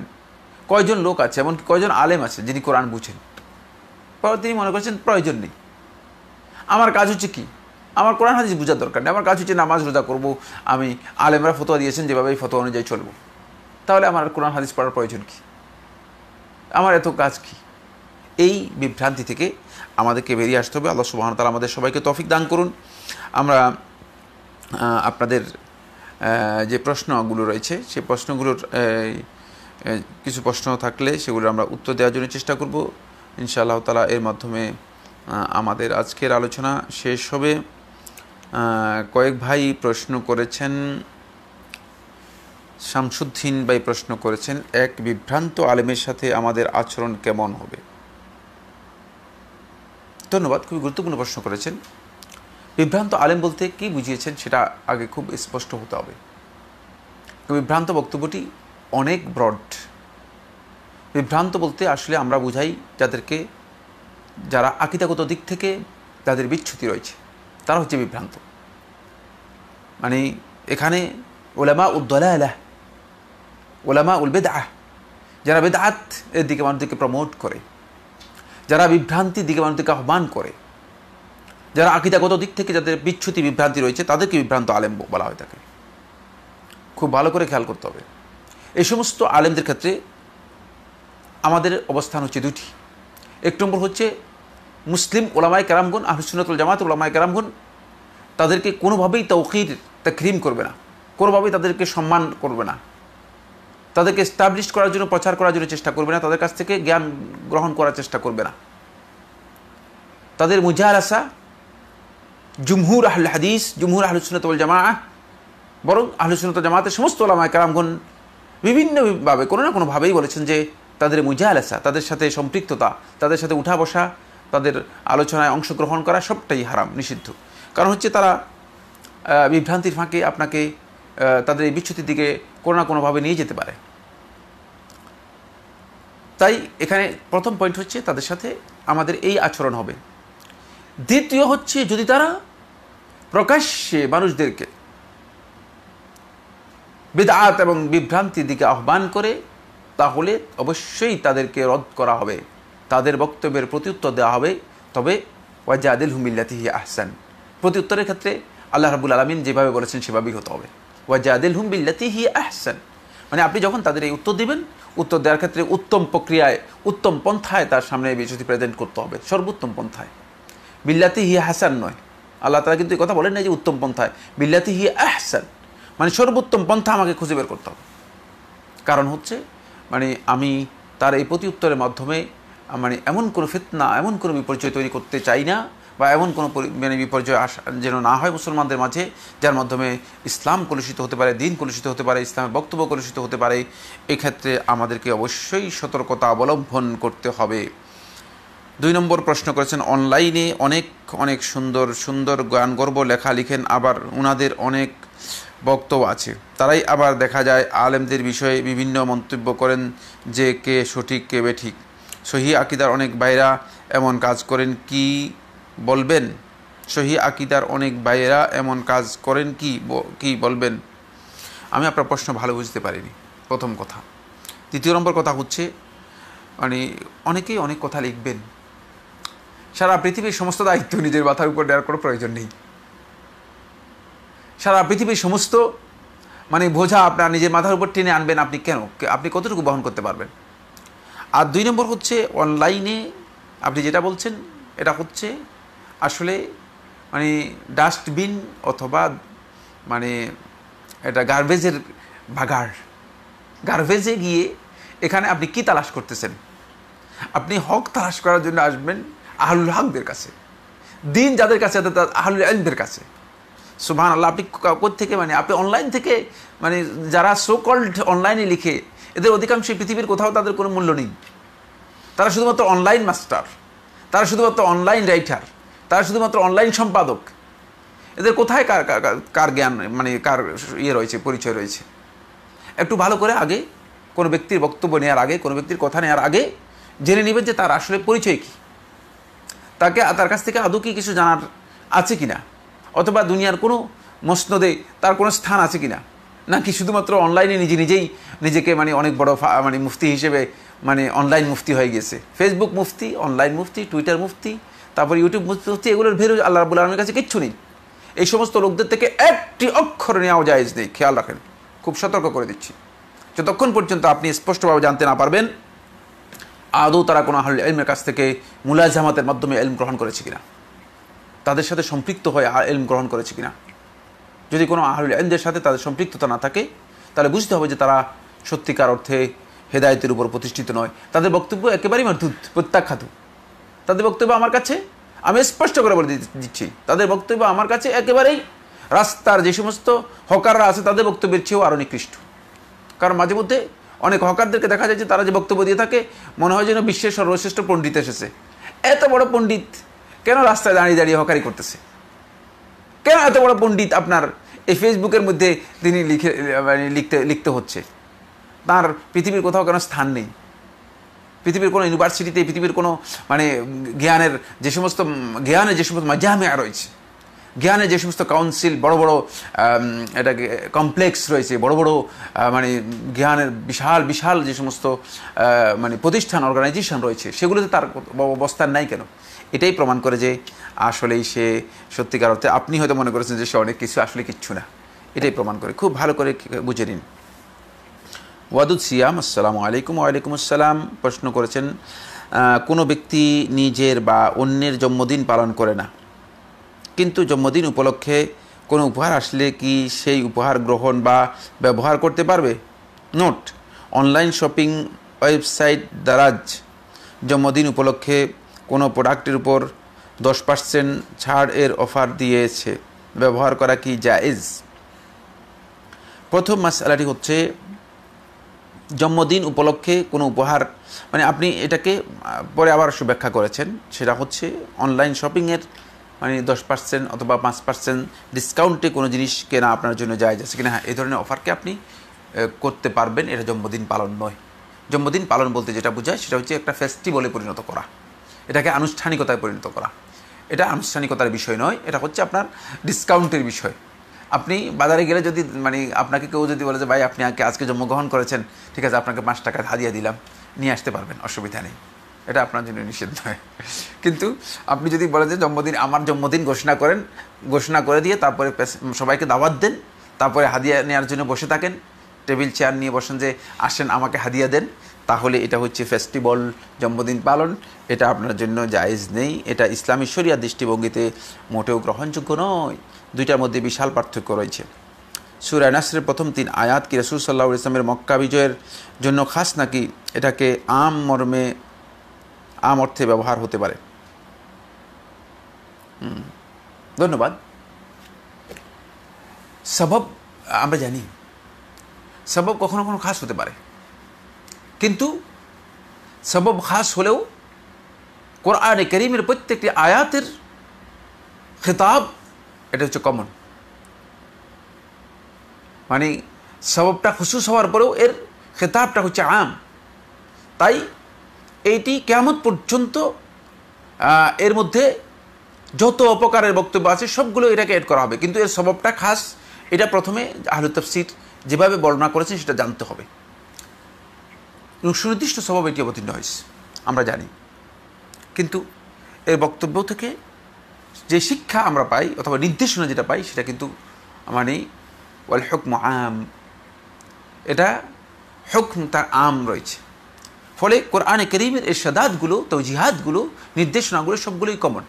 কয়জন লোক আছে, এমনকি কয়জন আলেম আছে যিনি কোরআন বুঝেন, তিনি মনে করছেন প্রয়োজন নেই, আমার কাজ হচ্ছে কি, আমার কোরআন হাদিস বোঝার দরকার নেই, আমার কাজ হচ্ছে নামাজ রোজা করবো, আমি আলেমরা ফতোয়া দিয়েছেন যেভাবে এই ফতোয়া অনুযায়ী চলবো, তাহলে আমার কোরআন হাদিস পড়ার প্রয়োজন কি, আমার এত কাজ কি? এই বিভ্রান্তি থেকে আমাদেরকে বেরিয়ে আসতে হবে। আল্লাহ সুবহানাহু ওয়া তাআলা আমাদের সবাইকে তৌফিক দান করুন। আমরা আপনাদের যে প্রশ্নগুলো রয়েছে সেই প্রশ্নগুলোর কিছু প্রশ্ন থাকলে সেগুলো আমরা উত্তর দেওয়ার জন্য চেষ্টা করব ইনশাআল্লাহ তাআলা। এর মাধ্যমে আমাদের আজকের আলোচনা শেষ হবে। কয়েক ভাই প্রশ্ন করেছেন, শামসুদ্দিন ভাই প্রশ্ন করেছেন, এক বিভ্রান্ত আলেমের সাথে আমাদের আচরণ কেমন হবে? ধন্যবাদ, খুবই গুরুত্বপূর্ণ প্রশ্ন করেছেন। বিভ্রান্ত আলেম বলতে কি বুঝিয়েছেন সেটা আগে খুব স্পষ্ট হতে হবে। বিভ্রান্ত বক্তব্যটি অনেক ব্রড। বিভ্রান্ত বলতে আসলে আমরা বুঝাই যাদেরকে, যারা আকীদাগত দিক থেকে যাদের বিচ্যুতি রয়েছে তারা হচ্ছে বিভ্রান্ত। মানে এখানে উলামা উদ-দালালাহ, উলামা উল বিদআহ, যারা বিদআত এর দিকে মানুষদেরকে প্রমোট করে, যারা বিভ্রান্তির দিকে মানুষদেরকে আহ্বান করে, যারা আকীদাগত দিক থেকে যাদের বিচ্যুতি বিভ্রান্তি রয়েছে তাদেরকে বিভ্রান্ত আলেম বলা হয় থাকে। খুব ভালো করে খেয়াল করতে হবে। এই সমস্ত আলেমদের ক্ষেত্রে আমাদের অবস্থান হচ্ছে দুটি। এক নম্বর হচ্ছে মুসলিম ওলামায়ে কেরামগণ, আহলুস সুন্নাত ওয়াল জামাত ওলামায়ে কেরামগণ তাদেরকে কোনোভাবেই তাওকীর তাকরীম করবে না, কোনোভাবেই তাদেরকে সম্মান করবে না, তাদেরকে এস্টাবলিশ করার জন্য, প্রচার করার জন্য চেষ্টা করবে না, তাদের কাছ থেকে জ্ঞান গ্রহণ করার চেষ্টা করবে না। তাদের মুজালাসা জুমহুর আহলে হাদিস, জুমহুর আহলুস সুন্নাত ওয়াল জামাআহ, বরং আহলুস সুন্নাত ওয়াল জামাতের সমস্ত ওলামায়ে কেরামগণ বিভিন্নভাবে কোনো না কোনোভাবেই বলেছেন যে তাদের মুজালাসা, তাদের সাথে সম্পৃক্ততা, তাদের সাথে উঠা বসা, তাদের আলোচনায় অংশগ্রহণ করা সবটাই হারাম, নিষিদ্ধ। কারণ হচ্ছে তারা বিভ্রান্তির ফাঁকে আপনাকে তাদের এই বিচ্যুতির দিকে কোনো না কোনোভাবে নিয়ে যেতে পারে। তাই এখানে প্রথম পয়েন্ট হচ্ছে তাদের সাথে আমাদের এই আচরণ হবে। দ্বিতীয় হচ্ছে যদি তারা প্রকাশ্যে মানুষদেরকে বিদআত এবং বিভ্রান্তির দিকে আহ্বান করে তাহলে অবশ্যই তাদেরকে রদ করা হবে, তাদের বক্তব্যের প্রত্যুত্তর দেওয়া হবে। তবে ওয়াজাদিলহুম বিল্লাতি হিয়া আহসান, প্রত্যুত্তরের ক্ষেত্রে আল্লাহ রাব্বুল আলামিন যেভাবে বলেছেন সেভাবেই হতে হবে। ওয়াজাদিলহুম বিল্লাতি হিয়া আহসান মানে আপনি যখন তাদের এই উত্তর দিবেন, উত্তর দেওয়ার ক্ষেত্রে উত্তম প্রক্রিয়ায়, উত্তম পন্থায় তার সামনে এই বিষয়টি প্রেজেন্ট করতে হবে, সর্বোত্তম পন্থায়। বিল্লাতি হিয়া হাসান নয়, আল্লাহ তাআলা কিন্তু এই কথা বলেন না যে উত্তম পন্থায়, বিল্লাতি হিয়া আহসান মানে সর্বোত্তম পন্থা আমাকে খুঁজে বের করতে হবে। কারণ হচ্ছে মানে আমি তার এই প্রতি উত্তরের মাধ্যমে মানে এমন কোনো ফিতনা, এমন কোনো বিপর্যয় তৈরি করতে চাই না, বা এমন কোনো মানে বিপর্যয় যেন না হয় মুসলমানদের মাঝে, যার মাধ্যমে ইসলাম কলুষিত হতে পারে, দিন কলুষিত হতে পারে, ইসলামের বক্তব্য কলুষিত হতে পারে। এক্ষেত্রে আমাদেরকে অবশ্যই সতর্কতা অবলম্বন করতে হবে। 2 নম্বর প্রশ্ন করেছেন, অনলাইনে অনেক অনেক সুন্দর সুন্দর জ্ঞানগর্ব লেখা লিখেন, আবার ওনাদের অনেক বক্তব্য আছে, তারাই আবার দেখা যায় আলেমদের বিষয়ে বিভিন্ন মন্তব্য করেন যে কে সঠিক কে বেঠিক। সহি আকীদার অনেক ভাইরা এমন কাজ করেন, কি বলবেন? সহি আকীদার অনেক ভাইরা এমন কাজ করেন, কি বলবেন? আমি আপনার প্রশ্ন ভালো বুঝতে পারিনি, প্রথম কথা। দ্বিতীয় নম্বর কথা হচ্ছে মানে অনেকেই অনেক কথা লিখবেন, সারা পৃথিবীর সমস্ত দায়িত্ব নিজের মাথার উপর নেওয়ার কোনো প্রয়োজন নেই। সারা পৃথিবীর সমস্ত মানে বোঝা আপনার নিজের মাথার উপর টেনে আনবেন, আপনি কেন, আপনি কতটুকু বহন করতে পারবেন? আর 2 নম্বর হচ্ছে অনলাইনে আপনি যেটা বলছেন এটা হচ্ছে আসলে মানে ডাস্টবিন অথবা মানে এটা গার্বেজের ভাগাড়, গার্বেজে গিয়ে এখানে আপনি কি তালাশ করতেছেন? আপনি হক তালাশ করার জন্য আসবেন আহলুল হকদের কাছে, দিন যাদের কাছে আহলুল ইলমদের কাছে। সুবহানাল্লাহ। আপনি কোত্থেকে মানে আপনি অনলাইন থেকে মানে যারা সো কল্ড অনলাইনে লিখে, এদের অধিকাংশ পৃথিবীর কোথাও তাদের কোনো মূল্য নেই। তারা শুধুমাত্র অনলাইন মাস্টার, তারা শুধুমাত্র অনলাইন রাইটার, তারা শুধুমাত্র অনলাইন সম্পাদক। এদের কোথায় কার জ্ঞান মানে কার রয়েছে, পরিচয় রয়েছে? একটু ভালো করে আগে কোনো ব্যক্তির বক্তব্য নেওয়ার আগে, কোনো ব্যক্তির কথা নেওয়ার আগে জেনে নেবেন যে তার আসলে পরিচয় কী, তার কাছ থেকে আদৌ কি কিছু জানার আছে কিনা, অথবা দুনিয়ার কোনো মসনদে তার কোনো স্থান আছে কিনা, নাকি শুধুমাত্র অনলাইনে নিজেকে মানে অনেক বড় মানে মুফতি হিসেবে মানে অনলাইন মুফতি হয়ে গেছে। ফেসবুক মুফতি, অনলাইন মুফতি, টুইটার মুফতি, তারপর ইউটিউব মুফতি, এগুলোর ভেরু আল্লাহ রাব্বুল আলামিনের কাছে কিচ্ছু নেই। এই সমস্ত লোকদের থেকে একটি অক্ষর নেওয়া জায়েজ নেই, খেয়াল রাখেন, খুব সতর্ক করে দিচ্ছি। যতক্ষণ পর্যন্ত আপনি স্পষ্টভাবে জানতে না পারবেন আদৌ তারা কোনো আহলুল ইলমের কাছ থেকে মুলাজামাতের মাধ্যমে ইলম গ্রহণ করেছে কিনা, তাদের সাথে সম্পৃক্ত হয়ে ইলম গ্রহণ করেছে কিনা। যদি কোনো আহলুল ইলমদের সাথে তাদের সম্পৃক্ততা না থাকে, তাহলে বুঝতে হবে যে তারা সত্যিকার অর্থে হেদায়েতের উপর প্রতিষ্ঠিত নয়। তাদের বক্তব্য একেবারেই মারদুদ, প্রত্যাখ্যাত। তাদের বক্তব্য আমার কাছে, আমি স্পষ্ট করে বলে দিচ্ছি, তাদের বক্তব্য আমার কাছে একেবারেই রাস্তার যে সমস্ত হকাররা আছে তাদের বক্তব্যের চেয়েও আরও নিকৃষ্ট। কারণ মাঝে মধ্যে অনেক হকারদেরকে দেখা যায় যে তারা যে বক্তব্য দিয়ে থাকে মনে হয় যেন বিশ্বের সর্বশ্রেষ্ঠ পণ্ডিত এসেছে। এত বড় পণ্ডিত কেন রাস্তায় দাঁড়িয়ে দাঁড়িয়ে হকারি করতেছে? কেন এত বড় পণ্ডিত আপনার এই ফেসবুকের মধ্যে তিনি লিখতে হচ্ছে? তার পৃথিবীর কোথাও কেন স্থান নেই? পৃথিবীর কোনো ইউনিভার্সিটিতে, পৃথিবীর কোনো মানে জ্ঞানের যে সমস্ত মাজামিয়া রয়েছে, জ্ঞানের যে সমস্ত কাউন্সিল, বড় বড় এটাকে কমপ্লেক্স রয়েছে, বড় বড় মানে জ্ঞানের বিশাল বিশাল যে সমস্ত মানে প্রতিষ্ঠান, অর্গানাইজেশন রয়েছে, সেগুলোতে তার অবস্থান নাই কেন? এটাই প্রমাণ করে যে আসলেই সে সত্যিকার অর্থে, আপনি হয়তো মনে করেছেন যে সে অনেক কিছু, আসলে কিচ্ছু না। এটাই প্রমাণ করে। খুব ভালো করে বুঝে নিন। ওয়াদুদ সিয়াম, আসসালামু আলাইকুম। ওয়ালাইকুম আসসালাম। প্রশ্ন করেছেন, কোনো ব্যক্তি নিজের বা অন্যের জন্মদিন পালন করে না, কিন্তু জন্মদিন উপলক্ষে কোনো উপহার আসলে কি সেই উপহার গ্রহণ বা ব্যবহার করতে পারবে? Note: online shopping website Daraz জন্মদিন উপলক্ষে কোনো প্রোডাক্টের উপর 10% ছাড় এর অফার দিয়েছে, ব্যবহার করা কি জায়েজ? প্রথম মাসআলাটি হচ্ছে, জন্মদিন উপলক্ষে কোনো উপহার মানে আপনি এটাকে পরে আবার ব্যাখ্যা করেছেন, সেটা হচ্ছে অনলাইন শপিংয়ের মানে 10% অথবা 5% ডিসকাউন্টে কোনো জিনিস কেনা আপনার জন্য জায়েজ আছে কিনা। হ্যাঁ, এই ধরনের অফারকে আপনি করতে পারবেন, এটা জন্মদিন পালন নয়। জন্মদিন পালন বলতে যেটা বোঝায় সেটা হচ্ছে একটা ফেস্টিভ্যালে পরিণত করা, এটাকে আনুষ্ঠানিকতায় পরিণত করা। এটা আনুষ্ঠানিকতার বিষয় নয়, এটা হচ্ছে আপনার ডিসকাউন্টের বিষয়। আপনি বাজারে গেলে যদি মানে আপনাকে কেউ যদি বলে যে ভাই আপনি আজকে জন্মগ্রহণ করেছেন, ঠিক আছে আপনাকে 5 টাকা হাদিয়া দিলাম, নিয়ে আসতে পারবেন, অসুবিধা নেই, এটা আপনার জন্য নিষেধ নয়। কিন্তু আপনি যদি বলেন যে আমার জন্মদিন ঘোষণা করে দিয়ে তারপরে সবাইকে দাওয়াত দেন, তারপরে হাদিয়া নেওয়ার জন্য বসে থাকেন, টেবিল চেয়ার নিয়ে বসেন যে আসেন আমাকে হাদিয়া দেন, তাহলে এটা হচ্ছে ফেস্টিভ্যাল, জন্মদিন পালন, এটা আপনার জন্য জায়েজ নেই। এটা ইসলামী শরিয়া দৃষ্টিভঙ্গিতে মোটেও গ্রহণযোগ্য নয়। দুইটার মধ্যে বিশাল পার্থক্য রয়েছে। সূরা নাসরের প্রথম 3 আয়াত কি রাসূল সাল্লাল্লাহু আলাইহি ওয়াসাল্লামের মক্কা বিজয়ের জন্য খাস, নাকি এটাকে আম অর্থে ব্যবহার হতে পারে? ধন্যবাদ। সবব আমরা জানি, সবব কখনো কখনো খাস হতে পারে, কিন্তু সবব খাস হলেও কোরআনে কারীমের প্রত্যেকটি আয়াতের খেতাব এটা হচ্ছে কমন। মানে সববটা খুশুস হওয়ার পরেও এর খেতাবটা হচ্ছে আম। তাই এইটি কিয়ামত পর্যন্ত এর মধ্যে যত অপকারের বক্তব্য আছে সবগুলো এটাকে এড করা হবে, কিন্তু এর সববটা খাস। এটা প্রথমে আহলে তাফসীর যেভাবে বর্ণনা করেছেন সেটা জানতে হবে। সুনির্দিষ্ট সবব এটি অবতীর্ণ হয়েছে আমরা জানি, কিন্তু এর বক্তব্য থেকে যে শিক্ষা আমরা পাই অথবা নির্দেশনা যেটা পাই সেটা কিন্তু মানে ওয়াল হুকমু আম, এটা হুকম তার আম রয়েছে। ফলে কোরআনে কারীমের ইরশাদাতগুলো, তাওজীহাতগুলো, নির্দেশনাগুলো সবগুলোই কমন।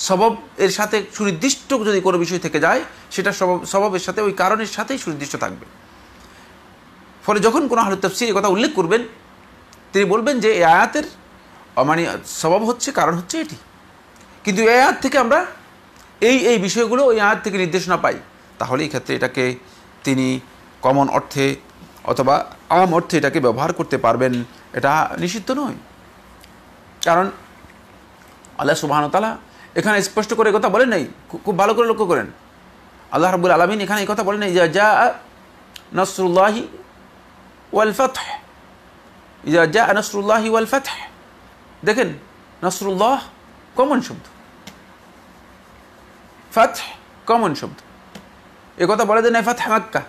সবব এর সাথে সুনির্দিষ্ট যদি কোনো বিষয় থেকে যায়, সেটা সববের সাথে ওই কারণের সাথেই সুনির্দিষ্ট থাকবে। ফলে যখন কোনো আহলে তাফসীর এই কথা উল্লেখ করবেন, তিনি বলবেন যে এই আয়াতের মানে সবব হচ্ছে, কারণ হচ্ছে এটি, কিন্তু এই আয়াত থেকে আমরা এই বিষয়গুলো ওই আয়াত থেকে নির্দেশনা পাই, তাহলে এই ক্ষেত্রে এটাকে তিনি কমন অর্থে অথবা আম অর্থে এটাকে ব্যবহার করতে পারবেন, এটা নিষিদ্ধ নয়। কারণ আল্লাহ সুবহানাহু ওয়া তাআলা এখানে স্পষ্ট করে কথা বলেন নাই, খুব ভালো করে লক্ষ্য করেন। আল্লাহ রাব্বুল আলামিন এখানে এই কথা বলেন নাই যে জা নাসরুল্লাহি ওয়াল ফাতহ, ইজা জা নাসরুল্লাহি ওয়াল ফাতহ। দেখেন, নাসরুল্লাহ কমন শব্দ, ফাতহ কমন শব্দ, এ কথা বলে দেন ফাতহ মক্কা।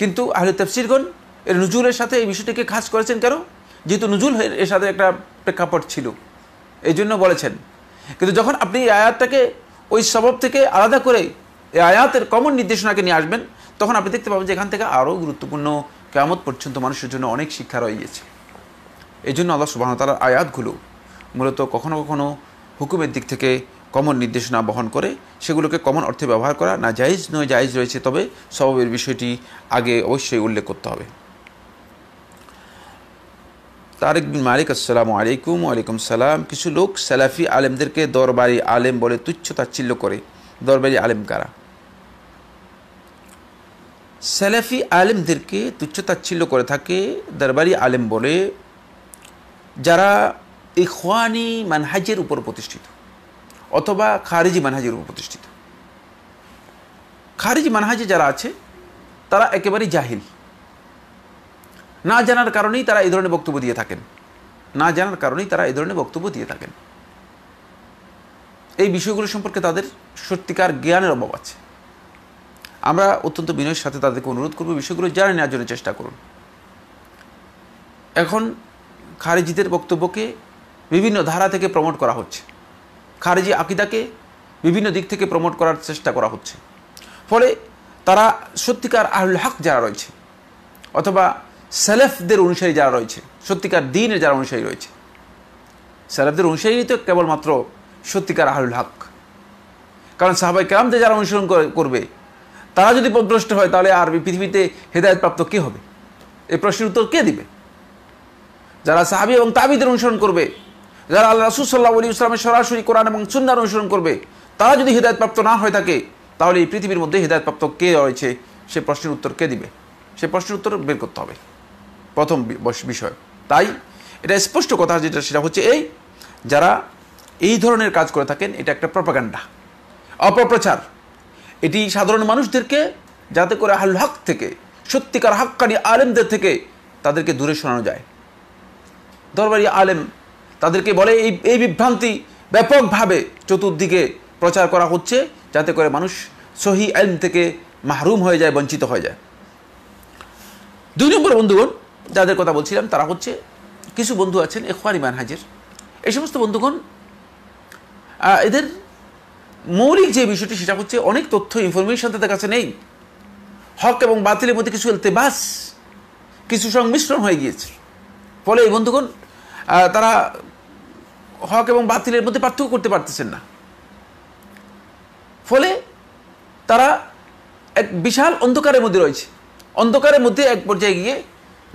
কিন্তু আহলে তাফসীরগণ এর নুজুলের সাথে এই বিষয়টিকে খাস করেছেন। কেন? যেহেতু নুজুল এর সাথে একটা প্রেক্ষাপট ছিল, এই জন্য বলেছেন। কিন্তু যখন আপনি এই আয়াতটাকে ওই সবব থেকে আলাদা করে এই আয়াতের কমন নির্দেশনাকে নিয়ে আসবেন, তখন আপনি দেখতে পাবেন যে এখান থেকে আরও গুরুত্বপূর্ণ কিয়ামত পর্যন্ত মানুষের জন্য অনেক শিক্ষা রয়ে গেছে। এই জন্য আল্লাহ সুবহানাহু ওয়া তাআলার আয়াতগুলো মূলত কখনো কখনো হুকুমের দিক থেকে কমন নির্দেশনা বহন করে, সেগুলোকে কমন অর্থে ব্যবহার করা না জায়েজ নয়, জায়েজ রয়েছে, তবে সববের বিষয়টি আগে অবশ্যই উল্লেখ করতে হবে। তারেক বিন মালিক, আসসালামু আলাইকুম। ওয়ালাইকুম সালাম। কিছু লোক সালাফি আলেমদেরকে দরবারি আলেম বলে তুচ্ছ তাচ্ছিল্য করে। দরবারি আলেম কারা? সালাফি আলেমদেরকে তুচ্ছ তাচ্ছিল্য করে থাকে দরবারি আলেম বলে যারা ইখওয়ানি মানহাজের উপর প্রতিষ্ঠিত অথবা খারিজি মানহাজের উপর প্রতিষ্ঠিত। খারিজি মানহাজে যারা আছে তারা একেবারেই জাহিল, না জানার কারণেই তারা এই ধরনের বক্তব্য দিয়ে থাকেন, না জানার কারণেই তারা এই ধরনের বক্তব্য দিয়ে থাকেন। এই বিষয়গুলো সম্পর্কে তাদের সত্যিকার জ্ঞানের অভাব আছে। আমরা অত্যন্ত বিনয়ের সাথে তাদেরকে অনুরোধ করব, বিষয়গুলো জানে নেওয়ার জন্য চেষ্টা করুন। এখন খারিজিদের বক্তব্যকে বিভিন্ন ধারা থেকে প্রমোট করা হচ্ছে, খারিজি আকিদাকে বিভিন্ন দিক থেকে প্রমোট করার চেষ্টা করা হচ্ছে। ফলে তারা সত্যিকার আহলুল হক যারা রয়েছে অথবা সালাফদের অনুসারী যারা রয়েছে, সত্যিকার দ্বীনের যারা অনুসারী রয়েছে, সালাফদের অনুসারী তো কেবলমাত্র সত্যিকার আহলুল হক। কারণ সাহাবায়ে কেরামদের যারা অনুসরণ করবে তারা যদি পথভ্রষ্ট হয়, তাহলে আর পৃথিবীতে হেদায়েতপ্রাপ্ত কে হবে? এই প্রশ্নের উত্তর কে দিবে? যারা সাহাবী এবং তাবিদের অনুসরণ করবে, যারা আল্লাহ রাসূল সাল্লাল্লাহু আলাইহি ওয়াসাল্লামের সরাসরি কোরআন এবং সুন্নাহর অনুসরণ করবে, তারা যদি হেদায়েতপ্রাপ্ত না হয়ে থাকে, তাহলে এই পৃথিবীর মধ্যে হেদায়েতপ্রাপ্ত কে রয়েছে সে প্রশ্নের উত্তর কে দিবে? সে প্রশ্নের উত্তর বের করতে হবে, প্রথম বিষয়। তাই এটা স্পষ্ট কথা যেটা, সেটা হচ্ছে এই, যারা এই ধরনের কাজ করে থাকেন, এটা একটা প্রপাগান্ডা, অপপ্রচার। এটি সাধারণ মানুষদেরকে যাতে করে আহলুল হক থেকে, সত্যিকার হক্কানি আলেমদের থেকে তাদেরকে দূরে সরানো যায়। দরবারি আলেম তাদেরকে বলে এই বিভ্রান্তি ব্যাপকভাবে চতুর্দিকে প্রচার করা হচ্ছে, যাতে করে মানুষ সহি ইলম থেকে মাহরুম হয়ে যায়, বঞ্চিত হয়ে যায়। 2 নম্বর বন্ধুগণ যাদের কথা বলছিলাম, তারা হচ্ছে কিছু বন্ধু আছেন ইখওয়ানি মানহাজের। এই সমস্ত বন্ধুগণ এদের মৌলিক যে বিষয়টি, সেটা হচ্ছে অনেক তথ্য ইনফরমেশন তাদের কাছে নেই। হক এবং বাতিলের মধ্যে কিছু ইলতিবাস, কিছু সংমিশ্রণ হয়ে গিয়েছে। ফলে এই বন্ধুগণ তারা হক এবং বাতিলের মধ্যে পার্থক্য করতে পারতেছেন না। ফলে তারা এক বিশাল অন্ধকারের মধ্যে রয়েছে। অন্ধকারের মধ্যে এক পর্যায়ে গিয়ে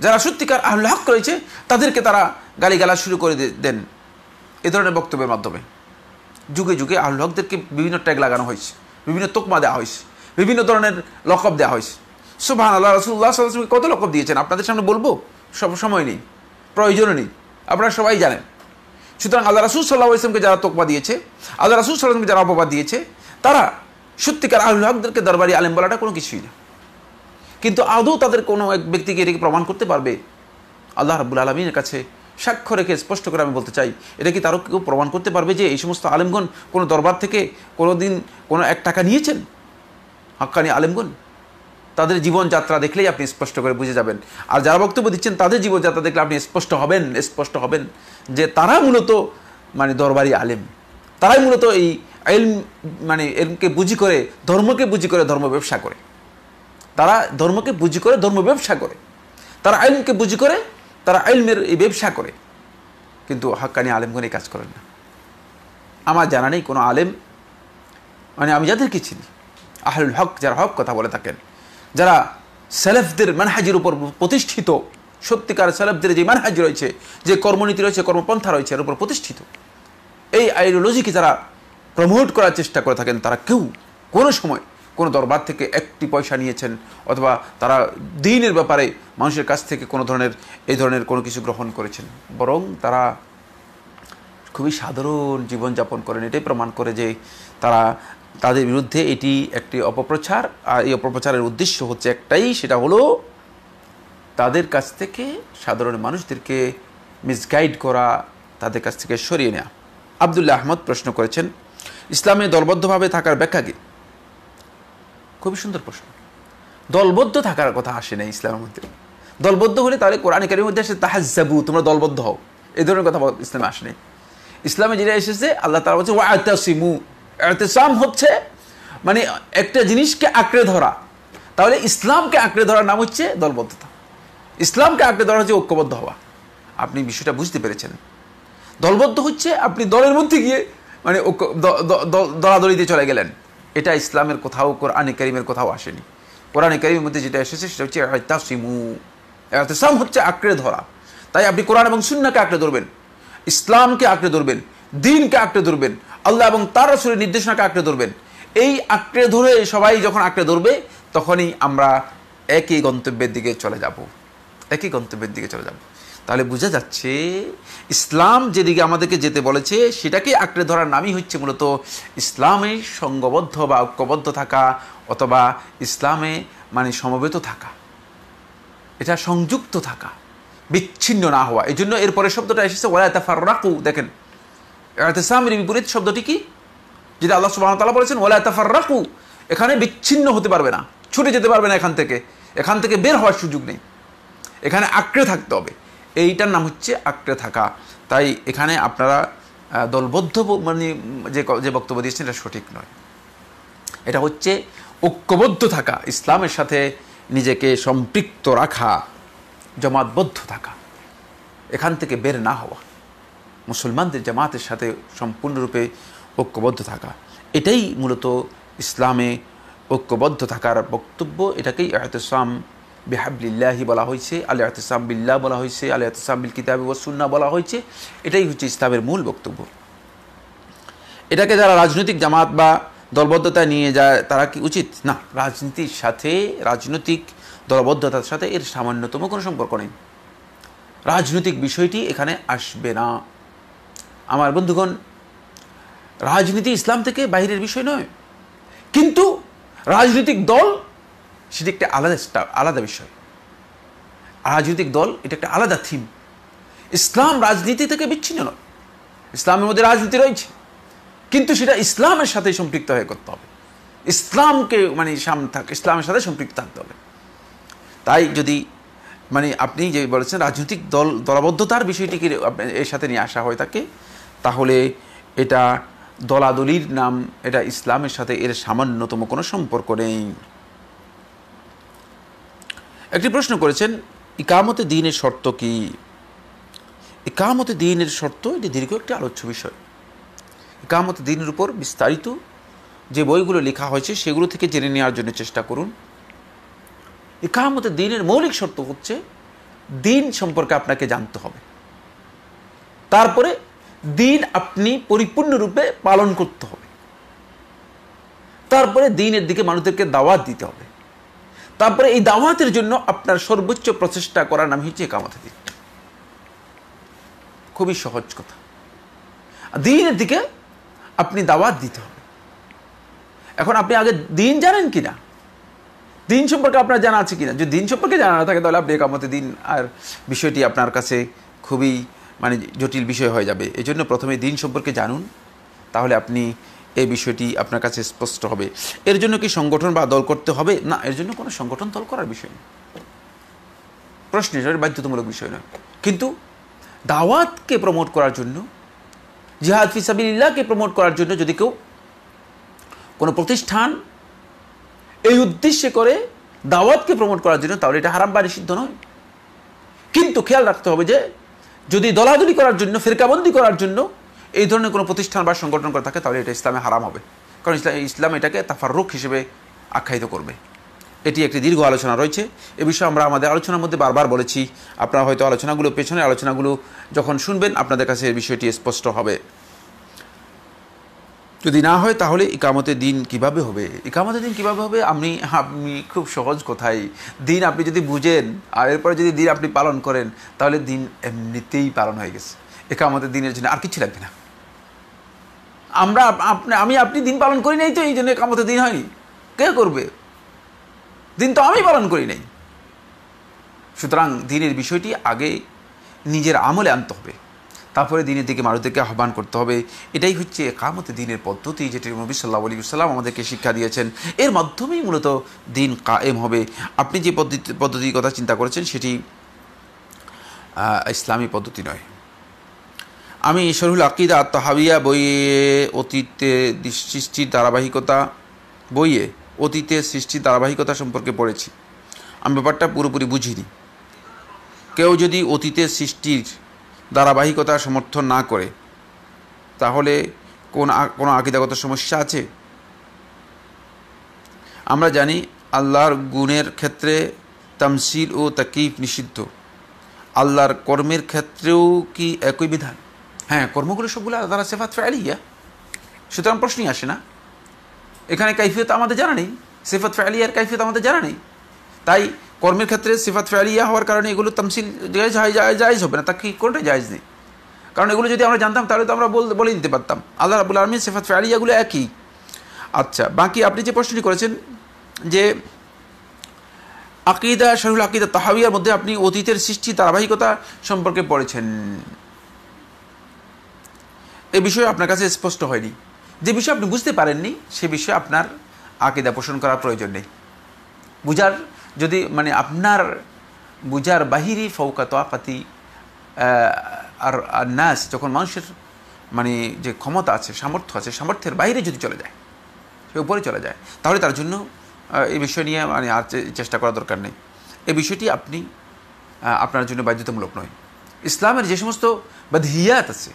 যারা সত্যিকার আহলুল হক রয়েছে তাদেরকে তারা গালিগালাজ শুরু করে দেন এ ধরনের বক্তব্যের মাধ্যমে। যুগে যুগে আহলুল হকদেরকে বিভিন্ন ট্যাগ লাগানো হয়েছে, বিভিন্ন তোকমা দেওয়া হয়েছে, বিভিন্ন ধরনের লকব দেওয়া হয়েছে। সুবহানাল্লাহ, রাসূলুল্লাহ সাল্লাল্লাহু আলাইহি ওয়াসাল্লাম কত লকব দিয়েছেন, আপনাদের সামনে বলবো? সব সময় নেই, প্রয়োজনও নেই, আপনারা সবাই জানেন। সুতরাং আল্লাহ রাসূল সাল্লাল্লাহু আলাইহি ওয়াসাল্লামকে যারা তোকমা দিয়েছে, আল্লাহ রাসূল সাল্লাল্লাহু আলাইহি ওয়াসাল্লামকে যারা অপবাদ দিয়েছে, তারা সত্যিকার আহলুল হকদেরকে দরবারি আলেম বলাটা কোনো কিছুই না। কিন্তু আদৌ তাদের কোনো এক ব্যক্তিকে এটাকে প্রমাণ করতে পারবে? আল্লাহ রাব্বুল আলামিনের কাছে সাক্ষ্য রেখে স্পষ্ট করে আমি বলতে চাই, এটা কি তারও কেউ প্রমাণ করতে পারবে যে এই সমস্ত আলেমগণ কোনো দরবার থেকে কোনো দিন কোনো 1 টাকা নিয়েছেন? হাক্কানি আলেমগণ তাদের জীবনযাত্রা দেখলেই আপনি স্পষ্ট করে বুঝে যাবেন। আর যারা বক্তব্য দিচ্ছেন তাদের জীবনযাত্রা দেখলে আপনি স্পষ্ট হবেন যে তারা মূলত মানে দরবারি আলেম, তারাই মূলত এই ইলম মানে ইলমকে বুঝি করে, ধর্মকে বুঝি করে ধর্ম ব্যবসা করে। তারা ধর্মকে বুঝি করে ধর্ম ব্যবসা করে, তারা ইলমকে বুঝি করে তারা ইলমের এই ব্যবসা করে। কিন্তু হাক্কানি আলেমগণ এই কাজ করেন না। আমার জানা নেই কোনো আলেম, মানে আমি যাদেরকে চিনি আহলুল হক, যারা হক কথা বলে থাকেন, যারা সেলেফদের মানহাজের উপর প্রতিষ্ঠিত, সত্যিকার সেলেফদের যে মানহাজ রয়েছে, যে কর্মনীতি রয়েছে, কর্মপন্থা রয়েছে, এর উপর প্রতিষ্ঠিত, এই আইডিওলজিকে যারা প্রমোট করার চেষ্টা করে থাকেন, তারা কেউ কোনো সময় কোনো দরবার থেকে একটি পয়সা নিয়েছেন অথবা তারা দ্বীনের ব্যাপারে মানুষের কাছ থেকে কোনো ধরনের এই ধরনের কোনো কিছু গ্রহণ করেছেন, বরং তারা খুবই সাধারণ জীবনযাপন করেন। এটাই প্রমাণ করে যে তারা, তাদের বিরুদ্ধে এটি একটি অপপ্রচার, আর এই অপপ্রচারের উদ্দেশ্য হচ্ছে একটাই, সেটা হলো তাদের কাছ থেকে সাধারণ মানুষদেরকে মিসগাইড করা, তাদের কাছ থেকে সরিয়ে নেওয়া। আবদুল্লাহ আহমদ প্রশ্ন করেছেন, ইসলামে দলবদ্ধভাবে থাকার ব্যাখ্যা কি? খুবই সুন্দর প্রশ্ন। দলবদ্ধ থাকার কথা আসে না ইসলামের মধ্যে। দলবদ্ধ হলে তাহলে কোরআন কারীমের মধ্যে আসে তাহাজ্জাবু, তোমরা দলবদ্ধ হও, এই ধরনের কথা ইসলামে আসে নাই। ইসলামে যেটা এসেছে আল্লাহ তাআলা বলছে ওয়াতাসিমু, ইতিসাম হচ্ছে মানে একটা জিনিসকে আঁকড়ে ধরা। তাহলে ইসলামকে আঁকড়ে ধরার নাম হচ্ছে দলবদ্ধতা, ইসলামকে আঁকড়ে ধরা হচ্ছে ঐক্যবদ্ধ হওয়া। আপনি বিষয়টা বুঝতে পেরেছেন? দলবদ্ধ হচ্ছে আপনি দলের মধ্যে গিয়ে মানে দলাদলিতে চলে গেলেন, এটা ইসলামের কোথাও, কোরআনে কারীমের কোথাও আসেনি। কোরআনে কারীমের মধ্যে যেটা এসেছে সেটা হচ্ছে ইতিসামু, ইতিসাম হচ্ছে আঁকড়ে ধরা। তাই আপনি কোরআন এবং সুন্নাহকে আঁকড়ে ধরবেন, ইসলামকে আঁকড়ে ধরবেন, দ্বীনকে আঁকড়ে ধরবেন, আল্লাহ এবং তার রাসূলের নির্দেশনাকে আঁকড়ে ধরবেন। এই আঁকড়ে ধরে সবাই যখন আঁকড়ে ধরবে, তখনই আমরা একই গন্তব্যের দিকে চলে যাব, একই গন্তব্যের দিকে চলে যাব। তাহলে বোঝা যাচ্ছে ইসলাম যেদিকে আমাদেরকে যেতে বলেছে সেটাকে আঁকড়ে ধরার নামই হচ্ছে মূলত ইসলামে সঙ্গবদ্ধ বা ঐক্যবদ্ধ থাকা, অথবা ইসলামে মানে সমবেত থাকা, এটা সংযুক্ত থাকা, বিচ্ছিন্ন না হওয়া। এই জন্য এরপরে শব্দটা এসেছে ওয়ালা তাফাররাকু। দেখেন ইতিসামের বিপরীত শব্দটি কি? যেটা আল্লাহ সুবহানাহু ওয়া তাআলা বলেছেন ওয়ালা তাফাররাকু, এখানে বিচ্ছিন্ন হতে পারবে না, ছুটে যেতে পারবে না এখান থেকে বের হওয়ার সুযোগ নেই, এখানে আঁকড়ে থাকতে হবে। এইটার নাম হচ্ছে আঁকড়ে থাকা। তাই এখানে আপনারা দলবদ্ধ মানে যে বক্তব্য দিয়েছেন এটা সঠিক নয়, এটা হচ্ছে ঐক্যবদ্ধ থাকা, ইসলামের সাথে নিজেকে সম্পৃক্ত রাখা, জামাতবদ্ধ থাকা, এখান থেকে বের না হওয়া, মুসলমানদের জামাতের সাথে সম্পূর্ণরূপে ঐক্যবদ্ধ থাকা, এটাই মূলত ইসলামে ঐক্যবদ্ধ থাকার বক্তব্য। এটাকেই ইতিসাম বিহাবলিল্লাহি বলা হয়েছে, আল ইতিসাম বিল্লাহ বলা হয়েছে, আল ইতিসাম বিল কিতাবি ওয়াস সুন্নাহ বলা হয়েছে। এটাই হচ্ছে ইসলামের মূল বক্তব্য। এটাকে যারা রাজনৈতিক জামাত বা দলবদ্ধতা নিয়ে যায় তারা কি উচিত? না, রাজনীতির সাথে, রাজনৈতিক দলবদ্ধতার সাথে এর সামান্যতম কোনো সম্পর্ক নেই। রাজনৈতিক বিষয়টি এখানে আসবে না। আমার বন্ধুগণ, রাজনীতি ইসলাম থেকে বাইরের বিষয় নয়, কিন্তু রাজনৈতিক দল সেটি একটা আলাদা বিষয়। রাজনৈতিক দল এটা একটা আলাদা থিম। ইসলাম রাজনীতি থেকে বিচ্ছিন্ন নয়, ইসলামের মধ্যে রাজনীতি রয়েছে, কিন্তু সেটা ইসলামের সাথে সম্পৃক্ত হয়ে করতে হবে, ইসলামকে মানে ইসলামের সাথে সম্পৃক্ত থাকতে হবে। তাই যদি মানে আপনি যে বলেছেন রাজনৈতিক দলবদ্ধতার বিষয়টিকে এর সাথে নিয়ে আসা হয় থাকে, তাহলে এটা দলাদলির নাম, এটা ইসলামের সাথে এর সামান্যতম কোনো সম্পর্ক নেই। একটি প্রশ্ন করেছেন, ইকামতে দ্বীনের শর্ত কি? ইকামতে দ্বীনের শর্ত এটি দীর্ঘ একটি আলোচ্য বিষয়। ইকামতে দ্বীনের উপর বিস্তারিত যে বইগুলো লেখা হয়েছে সেগুলো থেকে জেনে নেওয়ার জন্য চেষ্টা করুন। ইকামতে দ্বীনের মৌলিক শর্ত হচ্ছে দ্বীন সম্পর্কে আপনাকে জানতে হবে, তারপরে দ্বীন আপনি পরিপূর্ণরূপে পালন করতে হবে, তারপরে দ্বীনের দিকে মানুষদেরকে দাওয়াত দিতে হবে, তারপরে এই দাওয়াতের জন্য আপনার সর্বোচ্চ প্রচেষ্টা করার নাম হচ্ছে ইকামতে দ্বীন। খুবই সহজ কথা। দ্বীনের দিকে আপনি দাওয়াত দিতে হবে। এখন আপনি আগে দ্বীন জানেন কিনা, দ্বীন সম্পর্কে আপনার জানা আছে কিনা? যদি দ্বীন সম্পর্কে জানা না থাকে তাহলে আপনি ইকামতে দ্বীন আর বিষয়টি আপনার কাছে খুবই মানে জটিল বিষয় হয়ে যাবে। এই জন্য প্রথমে দ্বীন সম্পর্কে জানুন, তাহলে আপনি এই বিষয়টি আপনার কাছে স্পষ্ট হবে। এর জন্য কি সংগঠন বা দল করতে হবে? না, এর জন্য কোনো সংগঠন দল করার বিষয় নেই, প্রশ্নের বাধ্যতামূলক বিষয় নয়। কিন্তু দাওয়াতকে প্রমোট করার জন্য, জিহাদ ফি সাবিলিল্লাহকে প্রমোট করার জন্য যদি কেউ কোনো প্রতিষ্ঠান এই উদ্দেশ্যে করে দাওয়াতকে প্রমোট করার জন্য, তাহলে এটা হারাম বা নিষিদ্ধ নয়। কিন্তু খেয়াল রাখতে হবে যে যদি দলাদলি করার জন্য, ফিরকাবন্দি করার জন্য, এই ধরনের কোনো প্রতিষ্ঠান বা সংগঠন করে থাকে তাহলে এটা ইসলামে হারাম হবে, কারণ ইসলাম এটাকে তাফাররুক হিসেবে আখ্যায়িত করবে। এটি একটি দীর্ঘ আলোচনা রয়েছে, এ বিষয়ে আমরা আমাদের আলোচনার মধ্যে বারবার বলেছি। আপনারা হয়তো আলোচনাগুলো, পেছনের আলোচনাগুলো যখন শুনবেন আপনাদের কাছে এই বিষয়টি স্পষ্ট হবে। যদি না হয় তাহলে ইকামতের দিন কিভাবে হবে? ইকামতের দিন কিভাবে হবে? আপনি খুব সহজ কথাই, দিন আপনি যদি বুঝেন আর এরপরে যদি দিন আপনি পালন করেন তাহলে দিন এমনিতেই পালন হয়ে গেছে। ইকামতের দিনের জন্য আর কিছু লাগবে না। আপনি দিন পালন করি নাই, তো এই জন্য ইকামতের দিন হয়নি। কে করবে? দিন তো আমি পালন করি নাই। সুতরাং দিনের বিষয়টি আগে নিজের আমলে আনতে হবে, তারপরে দিনের দিকে মানুষদেরকে আহ্বান করতে হবে। এটাই হচ্ছে ইকামতে দিনের পদ্ধতি, যেটি নবী সাল্লাল্লাহু আলাইহি ওয়াসাল্লাম আমাদেরকে শিক্ষা দিয়েছেন। এর মাধ্যমেই মূলত দিন কায়েম হবে। আপনি যে পদ্ধতির কথা চিন্তা করেছেন সেটি ইসলামী পদ্ধতি নয়। আমি শরহুল আকিদা আত-তাহাবিয়া বইয়ে অতীতে সৃষ্টির ধারাবাহিকতা সম্পর্কে পড়েছি। আমি ব্যাপারটা পুরোপুরি বুঝিনি। কেউ যদি অতীতের সৃষ্টির ধারাবাহিকতা সমর্থন না করে তাহলে কোনো আকিদাগত সমস্যা আছে? আমরা জানি আল্লাহর গুণের ক্ষেত্রে তামসিল ও তাকিফ নিষিদ্ধ, আল্লাহর কর্মের ক্ষেত্রেও কি একই বিধান? হ্যাঁ, কর্মগুলো সবগুলো আল্লাহর সিফাত ফাইলিয়া, সুতরাং প্রশ্নই আসে না। এখানে কাইফিয়ত আমাদের জানা নেই, সিফাত ফাইলিয়ার কাইফিয়ত আমাদের জানা নেই। তাই কর্মের ক্ষেত্রে সিফাত ফাইলিয়া হওয়ার কারণে এগুলো তামসিল জায়েজ হবে না, তা কি কোনটাই জায়েজ নেই। কারণ এগুলো যদি আমরা জানতাম তাহলে তো আমরা বলে দিতে পারতাম আল্লাহ রাব্বুল আলামিন সিফাত ফাইলিয়াগুলো একই। আচ্ছা, বাকি আপনি যে প্রশ্নটি করেছেন যে আকিদা, শরহুল আকিদা তাহাবিয়ার মধ্যে আপনি অতীতের সৃষ্টি ধারাবাহিকতা সম্পর্কে পড়েছেন, এ বিষয়ে আপনার কাছে স্পষ্ট হয়নি। যে বিষয়ে আপনি বুঝতে পারেননি সে বিষয়ে আপনার আকিদা পোষণ করার প্রয়োজন নেই। যদি আপনার বুঝার বাহিরি ফৌকা তোয়াফাতি আর নাস, যখন মানুষের যে ক্ষমতা আছে, সামর্থ্য আছে, সামর্থ্যের বাইরে যদি চলে যায়, সে উপরে চলে যায়, তাহলে তার জন্য এই বিষয় নিয়ে আর চেষ্টা করা দরকার নেই। এই বিষয়টি আপনার জন্য বাধ্যতামূলক নয়। ইসলামের যে সমস্ত বাদহিয়াত আছে,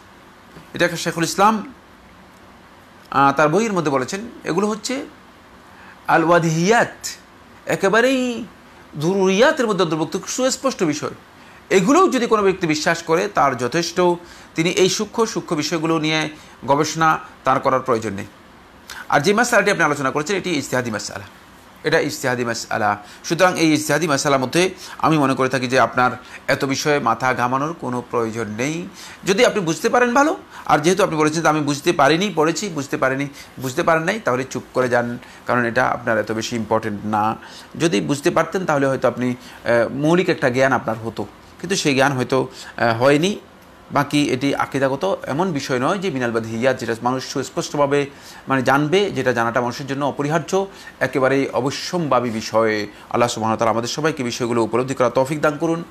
এটা শেখুল ইসলাম তার বইয়ের মধ্যে বলেছেন, এগুলো হচ্ছে আল ওয়াদহিয়াত, একেবারেই জরুরিয়াতের মধ্যে অন্তর্ভুক্ত, সুস্পষ্ট বিষয়। এগুলোও যদি কোনো ব্যক্তি বিশ্বাস করে তার যথেষ্ট, তিনি এই সূক্ষ্ম বিষয়গুলো নিয়ে গবেষণা তার করার প্রয়োজন নেই। আর যে মাসআলাটি আপনি আলোচনা করেছেন এটি ইজতিহাদি মাসআলা, এটা ইজতিহাদি মাসআলা। সুতরাং এই ইজতিহাদি মাসআলার মধ্যে আমি মনে করে থাকি যে আপনার এত বিষয়ে মাথা ঘামানোর কোনো প্রয়োজন নেই। যদি আপনি বুঝতে পারেন ভালো, আর যেহেতু আপনি বলেছেন যে আমি বুঝতে পারিনি, পড়েছি, বুঝতে পারেন নাই, তাহলে চুপ করে যান, কারণ এটা আপনার এত বেশি ইম্পর্টেন্ট না। যদি বুঝতে পারতেন তাহলে হয়তো আপনি মৌলিক একটা জ্ঞান আপনার হতো, কিন্তু সেই জ্ঞান হয়তো হয়নি। বাকি এটি আকিদাগত এমন বিষয় নয় যে মিনাল বাদহিয়াত, যেটা মানুষ সুস্পষ্টভাবে জানবে, যেটা জানাটা মানুষের জন্য অপরিহার্য, একেবারেই অবশ্যম্ভাবী বিষয়। আল্লাহ সুবহানাহু ওয়া তাআলা আমাদের সবাইকে বিষয়গুলো উপলব্ধি করার তৌফিক দান করুন।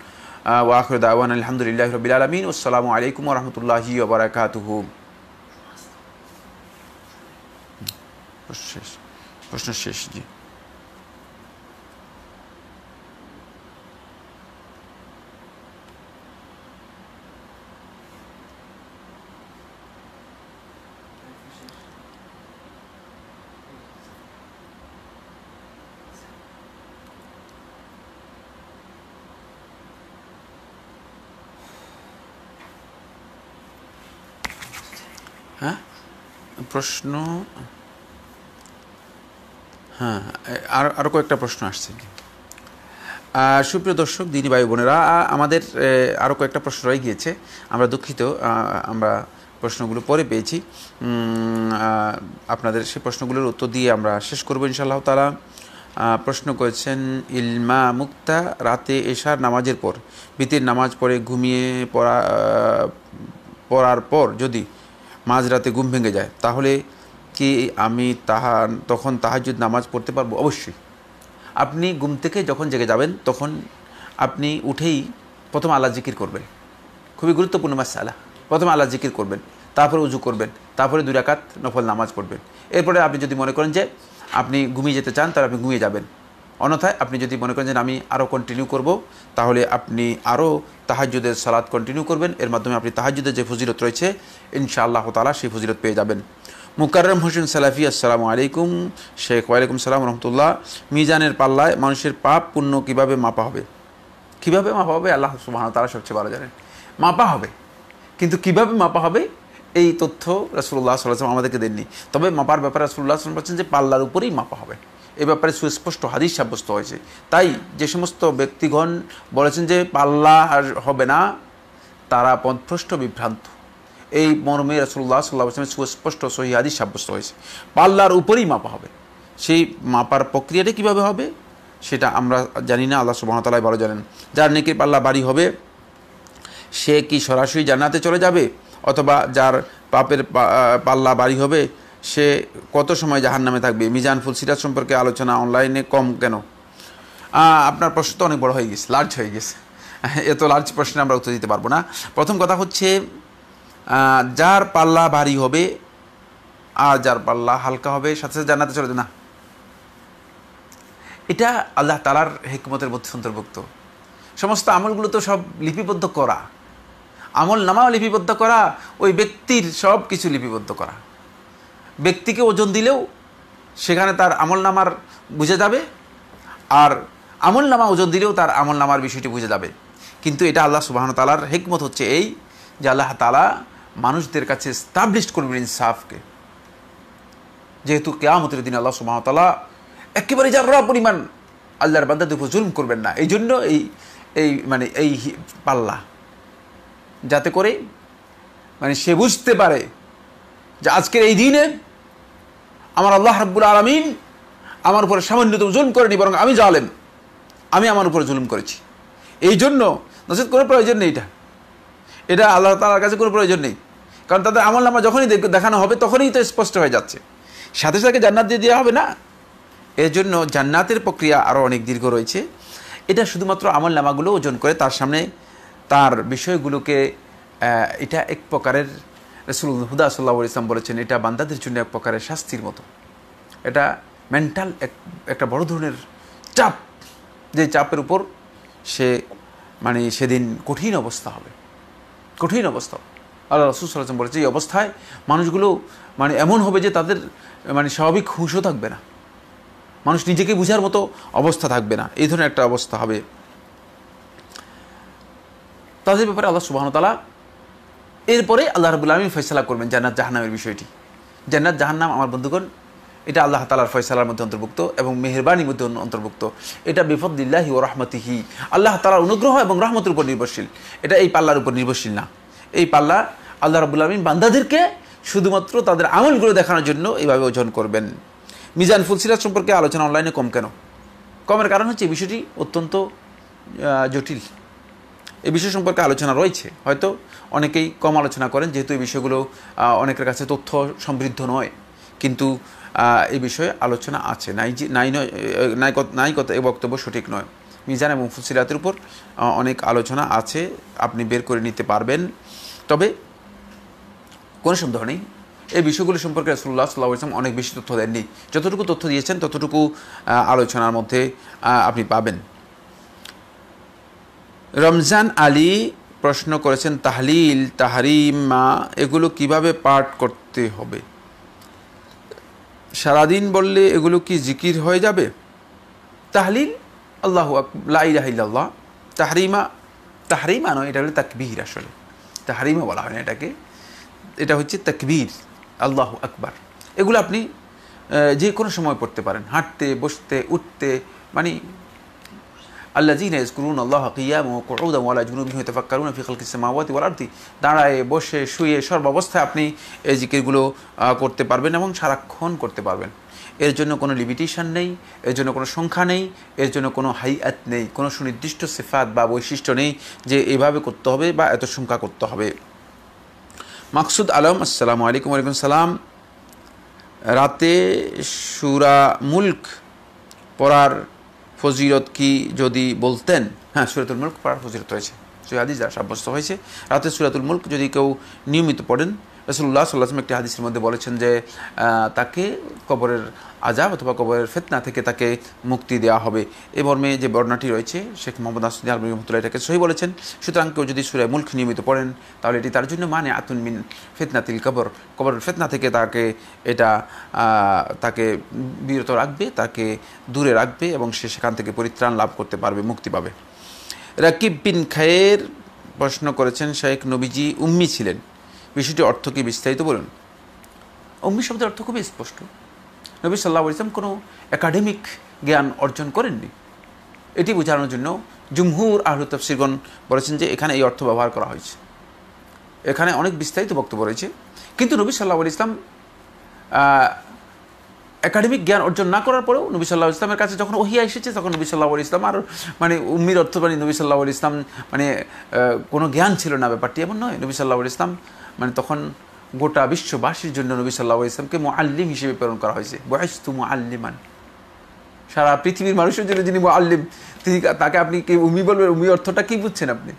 ওয়া আখিরু দাওয়ানা আলহামদুলিল্লাহি রাব্বিল আলামিন। আসসালামু আলাইকুম ওয়া রাহমাতুল্লাহি ওয়া বারাকাতুহু। প্রশ্ন শেষ। জি, হ্যাঁ, প্রশ্ন, হ্যাঁ, আরও কয়েকটা প্রশ্ন আসছে। সুপ্রিয় দর্শক, দিনী ভাই বোনেরা, আমাদের আরও কয়েকটা প্রশ্ন রয়ে গিয়েছে, আমরা দুঃখিত, আমরা প্রশ্নগুলো পরে পেয়েছি। আপনাদের সেই প্রশ্নগুলোর উত্তর দিয়ে আমরা শেষ করব ইনশাআল্লাহ তাআলা। প্রশ্ন করেছেন ইলমা মুক্তা, রাতে এশার নামাজের পর বিতির নামাজ পড়ে ঘুমিয়ে পড়ার পর যদি মাঝরাতে ঘুম ভেঙে যায় তাহলে কি আমি তখন তাহাজ্জুদ নামাজ পড়তে পারবো? অবশ্যই। আপনি ঘুম থেকে যখন জেগে যাবেন তখন আপনি উঠেই প্রথম আল্লাহ জিকির করবেন, খুবই গুরুত্বপূর্ণ মাসআলা। প্রথমে আল্লাহ জিকির করবেন, তারপরে উজু করবেন, তারপরে 2 রাকাত নফল নামাজ পড়বেন। এরপরে আপনি যদি মনে করেন যে আপনি ঘুমিয়ে যেতে চান তাহলে আপনি ঘুমিয়ে যাবেন, অন্যথায় আপনি যদি মনে করেন যে আমি আরও কন্টিনিউ করব, তাহলে আপনি আরও তাহাজ্জুদের সালাত কন্টিনিউ করবেন। এর মাধ্যমে আপনি তাহাজ্জুদের যে ফজিলত রয়েছে ইনশাআল্লাহ তাআলা সেই ফজিলত পেয়ে যাবেন। মুকাররম হোসেন সালাফি, আসসালামু আলাইকুম শেখ। ওয়ালাইকুম সালাম রহমতুল্লাহ। মিজানের পাল্লায় মানুষের পাপ পুণ্য কীভাবে মাপা হবে? কীভাবে মাপা হবে আল্লাহ সুবহানাহু ওয়া তাআলা সবচেয়ে ভালো জানেন। মাপা হবে, কিন্তু কীভাবে মাপা হবে এই তথ্য রাসূলুল্লাহ সাল্লাল্লাহু আলাইহি ওয়াসাল্লাম আমাদেরকে দেননি। তবে মাপার ব্যাপারে রাসূলুল্লাহ সাল্লাল্লাহু আলাইহি ওয়াসাল্লাম বলছেন যে পাল্লার উপরেই মাপা হবে। এ ব্যাপারে সুস্পষ্ট হাদিস সাব্যস্ত হয়েছে। তাই যে সমস্ত ব্যক্তিগণ বলেছেন যে পাল্লা আর হবে না, তারা পথভ্রষ্ট, বিভ্রান্ত। এই মর্মে রাসূলুল্লাহ সাল্লাল্লাহু আলাইহি ওয়াসাল্লাম সুস্পষ্ট সহিহ হাদিস সাব্যস্ত হয়েছে, পাল্লার উপরেই মাপা হবে। সেই মাপার প্রক্রিয়াটা কীভাবে হবে সেটা আমরা জানি না, আল্লাহ সুবহানাহু ওয়া তাআলা ভালো জানেন। যার নেকির পাল্লা ভারী হবে সে কি সরাসরি জান্নাতে চলে যাবে, অথবা যার পাপের পাল্লা ভারী হবে সে কত সময় জাহান্নামে থাকবে? মিজান ফুলসিরাত সম্পর্কে আলোচনা অনলাইনে কম কেন? আপনার প্রশ্ন তো অনেক বড় হয়ে গেছে, লার্জ হয়ে গেছে। এত লার্জ প্রশ্নে আমরা উত্তর দিতে পারবো না। প্রথম কথা হচ্ছে যার পাল্লা ভারী হবে আর যার পাল্লা হালকা হবে সাথে সাথে জান্নাতে চলে যাবে না, এটা আল্লাহ তাআলার হিকমতের মধ্যে অন্তর্ভুক্ত। সমস্ত আমলগুলো তো সব লিপিবদ্ধ করা, আমল নামাও লিপিবদ্ধ করা, ওই ব্যক্তির সব কিছু লিপিবদ্ধ করা। ব্যক্তিকে ওজন দিলেও সেখানে তার আমল নামার বুঝে যাবে, আর আমল নামা ওজন দিলেও তার আমল নামার বিষয়টি বুঝে যাবে। কিন্তু এটা আল্লাহ সুবহানাহু ওয়া তাআলার হিকমত হচ্ছে এই যে আল্লাহ তাআলা মানুষদের কাছে এস্টাবলিশ করবেন ইনসাফকে। যেহেতু কিয়ামতের দিন আল্লাহ সুবহানাহু ওয়া তাআলা একেবারে যারা পরিমাণ আল্লাহর বান্দাদের উপর জুলম করবেন না, এই জন্য এই পাল্লা, যাতে করে সে বুঝতে পারে যে আজকের এই দিনে আমার আল্লাহ রাব্বুল আলামিন আমার উপরে সামান্যতম জুলম করেনি, বরং আমি জালেম, আমি আমার উপরে জুলুম করেছি। এই জন্য নসিহত কোনো প্রয়োজন নেই, এটা আল্লাহ তাআলার কাছে কোনো প্রয়োজন নেই, কারণ তাদের আমল নামা যখনই দেখানো হবে তখনই তো স্পষ্ট হয়ে যাচ্ছে, সাথে সাথে জান্নাত দিয়ে দেওয়া হবে না। এর জন্য জান্নাতের প্রক্রিয়া আরও অনেক দীর্ঘ রয়েছে। এটা শুধুমাত্র আমল নামাগুলো ওজন করে তার সামনে তার বিষয়গুলোকে, এটা এক প্রকারের রাসূলুল্লাহ সাল্লাল্লাহু আলাইহি ওয়াসাল্লাম বলেছেন এটা বান্দাদের জন্য এক প্রকারের শাস্তির মতো। এটা মেন্টাল একটা বড় ধরনের চাপ, যে চাপের উপর সে সেদিন কঠিন অবস্থা হবে, কঠিন অবস্থা। আল্লাহ রাসূল সাল্লাল্লাহু আলাইহি ওয়াসাল্লাম বলেছে এই অবস্থায় মানুষগুলো এমন হবে যে তাদের স্বাভাবিক হুঁশও থাকবে না, মানুষ নিজেকে বুঝার মতো অবস্থা থাকবে না, এই ধরনের একটা অবস্থা হবে। তাদের ব্যাপারে আল্লাহ সুবহানাহু ওয়া তাআলা এরপরে আল্লাহ রাব্বুল আলামিন ফয়সালা করবেন জান্নাত জাহান্নামের বিষয়টি। জান্নাত জাহান্নাম আমার বন্ধুগণ এটা আল্লাহ তাআলার ফয়সালার মধ্যে অন্তর্ভুক্ত এবং মেহেরবানির মধ্যে অন্তর্ভুক্ত। এটা বিফদলিল্লাহি ওয়া রাহমাতিহি, আল্লাহ তাআলার অনুগ্রহ এবং রহমতের উপর নির্ভরশীল। এটা এই পাল্লার উপর নির্ভরশীল না। এই পাল্লা আল্লাহ রাব্বুল আলামিন বান্দাদেরকে শুধুমাত্র তাদের আমলগুলো দেখানোর জন্য এইভাবে ওজন করবেন। মিজান ফুলসিরাত সম্পর্কে আলোচনা অনলাইনে কম কেন? কমের কারণ হচ্ছে এই বিষয়টি অত্যন্ত জটিল। এই বিষয় সম্পর্কে আলোচনা রয়েছে, হয়তো অনেকেই কম আলোচনা করেন যেহেতু এই বিষয়গুলো অনেকের কাছে তথ্য সমৃদ্ধ নয়, কিন্তু এই বিষয়ে আলোচনা আছে। নাই কথা এই বক্তব্য সঠিক নয়। মিজান এবং ফুলসিরাতের উপর অনেক আলোচনা আছে, আপনি বের করে নিতে পারবেন। তবে কোনো সন্দেহ নেই এই বিষয়গুলো সম্পর্কে রাসূলুল্লাহ সাল্লাল্লাহু আলাইহি ওয়াসাল্লাম অনেক বেশি তথ্য দেননি। যতটুকু তথ্য দিয়েছেন ততটুকু আলোচনার মধ্যে আপনি পাবেন। রমজান আলী প্রশ্ন করেছেন তাহলিল, তাহরিমা এগুলো কিভাবে পাঠ করতে হবে? সারাদিন বললে এগুলো কি জিকির হয়ে যাবে? তাহলিল আল্লাহু আকবার, লা ইলাহা ইল্লাল্লাহ। তাহরিমা নয়, এটা হলো তাকবীর। আসলে তাহরিমা বলা হয় না এটাকে, এটা হচ্ছে তাকবীর, আল্লাহু আকবার। এগুলো আপনি যে কোনো সময় পড়তে পারেন, হাঁটতে, বসতে, উঠতে, আল্লাযীনা ইয়াযকুরুনাল্লাহা কিয়ামান ওয়া কুউদান ওয়া আলা জুনুবিহিম ইয়াতাফাক্কারুনা ফি খালকিস সামাওয়াতি ওয়াল আরদি। দাঁড়ায়, বসে, শুয়ে, সর্বাবস্থায় আপনি এই জিকিরগুলো করতে পারবেন এবং সারাক্ষণ করতে পারবেন। এর জন্য কোনো লিমিটেশন নেই, এর জন্য কোনো সংখ্যা নেই, এর জন্য কোনো হাইয়াত নেই, কোনো সুনির্দিষ্ট সিফাত বা বৈশিষ্ট্য নেই যে এভাবে করতে হবে বা এত সংখ্যা করতে হবে। মাকসুদ আলম, আসসালামু আলাইকুম। ওয়ালাইকুম সালাম। রাতে সূরা মুলক পড়ার ফজিলত কি যদি বলতেন? হ্যাঁ, সূরাতুল মুলক পড়ার ফজিলত রয়েছে, সহিহ হাদিস দ্বারা সাব্যস্ত হয়েছে। রাতে সূরাতুল মুলক যদি কেউ নিয়মিত পড়েন রাসূলুল্লাহ সাল্লাল্লাহু আলাইহি ওয়াসাল্লাম একটি হাদিসের মধ্যে বলেছেন যে তাকে কবরের আযাব অথবা কবরের ফিতনা থেকে তাকে মুক্তি দেওয়া হবে। এই মর্মে যে বর্ণনাটি রয়েছে শেখ মোহাম্মদ নাসিরুদ্দিন আলবনী রাহমাতুল্লাহ এটাকে সহিহ বলেছেন। সুতরাং কেউ যদি সূরা মুলক নিয়মিত পড়েন তাহলে এটি তার জন্য মানে আতুন মিন ফিতনাতিল কবর, কবরের ফিতনা থেকে তাকে বিরত রাখবে, তাকে দূরে রাখবে এবং সে সেখান থেকে পরিত্রাণ লাভ করতে পারবে, মুক্তি পাবে। রাকিব বিন খায়ের প্রশ্ন করেছেন, শেখ নবীজি উম্মি ছিলেন, বিষয়টি অর্থ কি বিস্তারিত বলুন। উম্মি শব্দের অর্থ খুবই স্পষ্ট। নবী সাল্লাল্লাহু আলাইহি ওয়াসাল্লাম কোনো একাডেমিক জ্ঞান অর্জন করেননি। এটি বোঝানোর জন্য জুমহুর আহলে তাফসীরগণ বলেছেন যে এখানে এই অর্থ ব্যবহার করা হয়েছে। এখানে অনেক বিস্তারিত বক্তব্য রয়েছে, কিন্তু নবী সাল্লাল্লাহু আলাইহি ওয়াসাল্লাম একাডেমিক জ্ঞান অর্জন না করার পরেও নবী সাল্লাল্লাহু আলাইহি ওয়াসাল্লামের কাছে যখন ওহী এসেছে তখন নবী সাল্লাল্লাহু আলাইহি ওয়াসাল্লাম আর মানে উম্মির অর্থ মানে নবী সাল্লাল্লাহু আলাইহি ওয়াসাল্লাম মানে কোনো জ্ঞান ছিল না, ব্যাপারটি এমন নয়। নবী সাল্লাল্লাহু আলাইহি ওয়াসাল্লাম মানে তখন গোটা বিশ্ববাসীর জন্য নবী সাল্লাল্লাহু আলাইহি ওয়াসাল্লামকে মুআল্লিম হিসেবে প্রেরণ করা হয়েছে। বুইস্তু মুআল্লিমান, সারা পৃথিবীর মানুষের জন্য যিনি মুআল্লিম, তাকে আপনি কি উম্মি বলবেন? উম্মি অর্থটা কি বুঝছেন আপনি?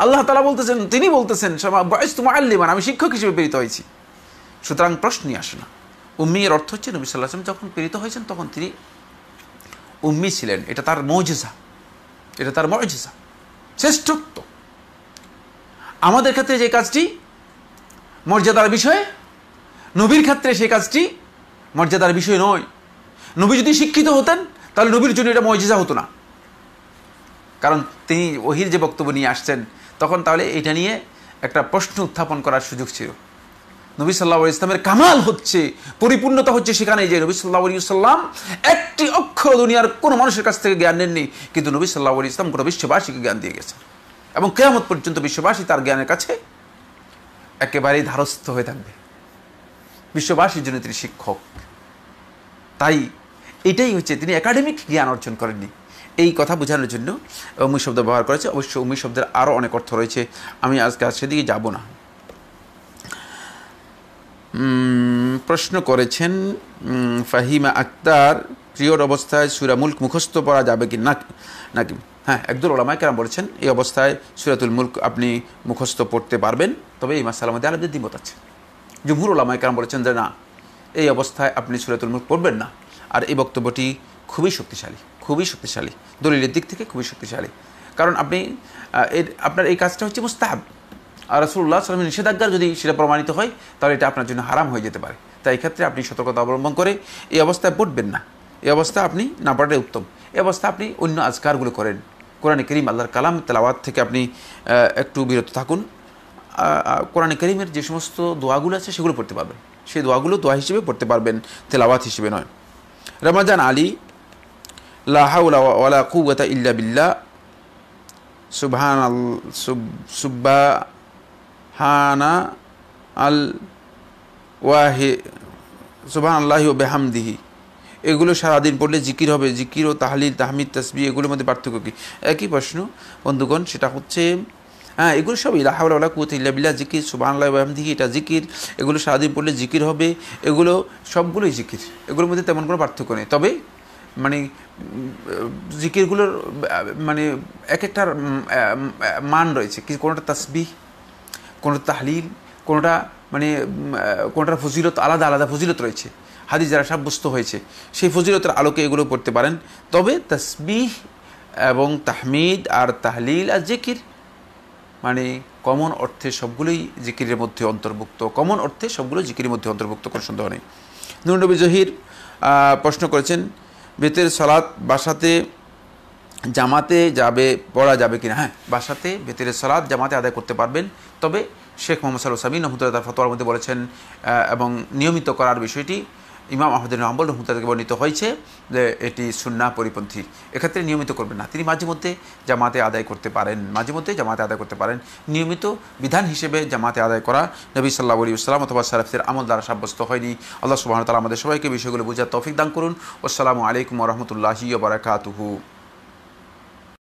আল্লাহ তাআলা বলতেছেন, তিনি বলতেছেন বুইস্তু মুআল্লিমান, আমি শিক্ষক হিসেবে প্রেরিত হয়েছি। সুতরাং প্রশ্নই আসে না। উম্মি এর অর্থ হচ্ছে নবী সাল্লাল্লাহু আলাইহি ওয়াসাল্লাম যখন প্রেরিত হয়েছেন তখন তিনি উম্মি ছিলেন। এটা তার মুজিজা, এটা তার মুজিজা, শ্রেষ্ঠত্ব। আমাদের ক্ষেত্রে যে কাজটি মর্যাদার বিষয়, নবীর ক্ষেত্রে সেই কাজটি মর্যাদার বিষয় নয়। নবী যদি শিক্ষিত হতেন তাহলে নবীর জন্য এটা মুজিজা হতো না, কারণ তিনি ওহীর যে বক্তব্য নিয়ে আসছেন তখন তাহলে এটা নিয়ে একটা প্রশ্ন উত্থাপন করার সুযোগ ছিল। নবী সাল্লাল্লাহু আলাইহি ওয়াসাল্লামের কামাল হচ্ছে, পরিপূর্ণতা হচ্ছে সেখানে যে নবী সাল্লাল্লাহু আলাইহি ওয়াসাল্লাম একটি অক্ষর দুনিয়ার কোনো মানুষের কাছ থেকে জ্ঞান নেননি, কিন্তু নবী সাল্লাল্লাহু আলাইহি ওয়াসাল্লাম গোটা বিশ্ববাসীকে জ্ঞান দিয়ে গেছেন এবং কিয়ামত পর্যন্ত বিশ্ববাসী তার জ্ঞানের কাছে একেবারেই ধারস্থ হয়ে থাকবে। বিশ্ববাসীর জন্য তিনি শিক্ষক। তাই এটাই হচ্ছে, তিনি একাডেমিক জ্ঞান অর্জন করেননি। এই কথা বোঝানোর জন্য উম্মি শব্দ ব্যবহার করেছে। অবশ্য উম্মি শব্দের আরও অনেক অর্থ রয়েছে, আমি আজকে সেদিকে যাব না। প্রশ্ন করেছেন ফাহিমা আক্তার, প্রিয়র অবস্থায় সূরা মুলক মুখস্থ পড়া যাবে কি নাকি? হ্যাঁ, একদল ওলামায়ে কেরাম বলেছেন এই অবস্থায় সূরাতুল মুলক আপনি মুখস্থ পড়তে পারবেন, তবে এই মাসআলার মধ্যে আলাদা দ্বিমত আছে। জুমহুর ওলামায়ে কেরাম বলেছেন যে না, এই অবস্থায় আপনি সূরাতুল মুলক পড়বেন না। আর এই বক্তব্যটি খুবই শক্তিশালী, খুবই শক্তিশালী, দলিলের দিক থেকে খুবই শক্তিশালী। কারণ আপনার এই কাজটা হচ্ছে মুস্তাহাব, আর রাসূলুল্লাহ সাল্লাল্লাহু আলাইহি ওয়াসাল্লামের নিষেধাজ্ঞা যদি সেটা প্রমাণিত হয় তাহলে এটা আপনার জন্য হারাম হয়ে যেতে পারে। তাই এই ক্ষেত্রে আপনি সতর্কতা অবলম্বন করে এই অবস্থায় পড়বেন না। এই অবস্থায় আপনি না পড়াটাই উত্তম। এই অবস্থায় আপনি অন্য আজকারগুলো করেন, কোরআনে কারীম আল্লাহর কালাম তেলাওয়াত থেকে আপনি একটু বিরত থাকুন। কোরআনে কারীমের যে সমস্ত দোয়াগুলো আছে সেগুলো পড়তে পারবেন, সেই দোয়াগুলো দোয়া হিসেবে পড়তে পারবেন, তেলাওয়াত হিসেবে নয়। রমাজান আলী, লা হাওলা ওয়ালা কুওয়াতা ইল্লা বিল্লাহ, সুবহানা আল ওয়াহি সুবহানাল্লাহি ওয়া বিহামদিহি, এগুলো সারাদিন পড়লে জিকির হবে। জিকির ও তাহলিল, তাহমিদ, তাসবিহ এগুলোর মধ্যে পার্থক্য কী? একই প্রশ্ন বন্ধুগণ। সেটা হচ্ছে এগুলো সবই লা হাওলা ওয়ালা কুওয়াতা ইল্লা বিল্লাহ, জিকির, সুবহানাল্লাহি ওয়া বিহামদিহি, এটা জিকির। এগুলো সারাদিন পড়লে জিকির হবে, এগুলো সবগুলোই জিকির, এগুলোর মধ্যে তেমন কোনো পার্থক্য নেই। তবে মানে জিকিরগুলোর মানে এক একটার মান রয়েছে, কি কোনোটা তাসবিহ, কোনোটা তাহলিল, কোনোটার ফজিলত আলাদা আলাদা ফজিলত রয়েছে, হাদিস যারা সাব্যস্ত হয়েছে সেই ফজিলতের আলোকে এগুলো পড়তে পারেন। তবে তাসবিহ এবং তাহমিদ আর তাহলিল আর জিকির মানে কমন অর্থে সবগুলোই জিকিরের মধ্যে অন্তর্ভুক্ত, কমন অর্থে সবগুলো জিকিরের মধ্যে অন্তর্ভুক্ত, কোনো সন্দেহ নেই। নূর নবী জহির প্রশ্ন করেছেন বেতের সালাত বাসাতে জামাতে পড়া যাবে কিনা? হ্যাঁ, বাসাতে বেতের সালাত জামাতে আদায় করতে পারবেন। তবে শেখ মোহাম্মদ সাল্লাল্লাহু আলাইহি ওয়াসাল্লাম রহমতুল্লাহ তার ফতোয়ার মধ্যে বলেছেন এবং নিয়মিত করার বিষয়টি ইমাম আহমদ বিন হাম্বল রহমতুল্লাহ থেকে বর্ণিত হয়েছে যে এটি সুন্নাহ পরিপন্থী। এক্ষেত্রে নিয়মিত করবেন না, তিনি মাঝে মধ্যে জামাতে আদায় করতে পারেন, মাঝে মধ্যে জামাতে আদায় করতে পারেন। নিয়মিত বিধান হিসেবে জামাতে আদায় করা নবী সাল্লাল্লাহু আলাইহি ওয়াসাল্লাম অথবা সালাফদের আমল দ্বারা সাব্যস্ত হয়নি। আল্লাহ সুবহানাহু ওয়া তাআলা আমাদের সবাইকে বিষয়গুলো বোঝার তৌফিক দান করুন। আসসালামু আলাইকুম ওয়া রাহমাতুল্লাহি ওয়া বারাকাতুহু।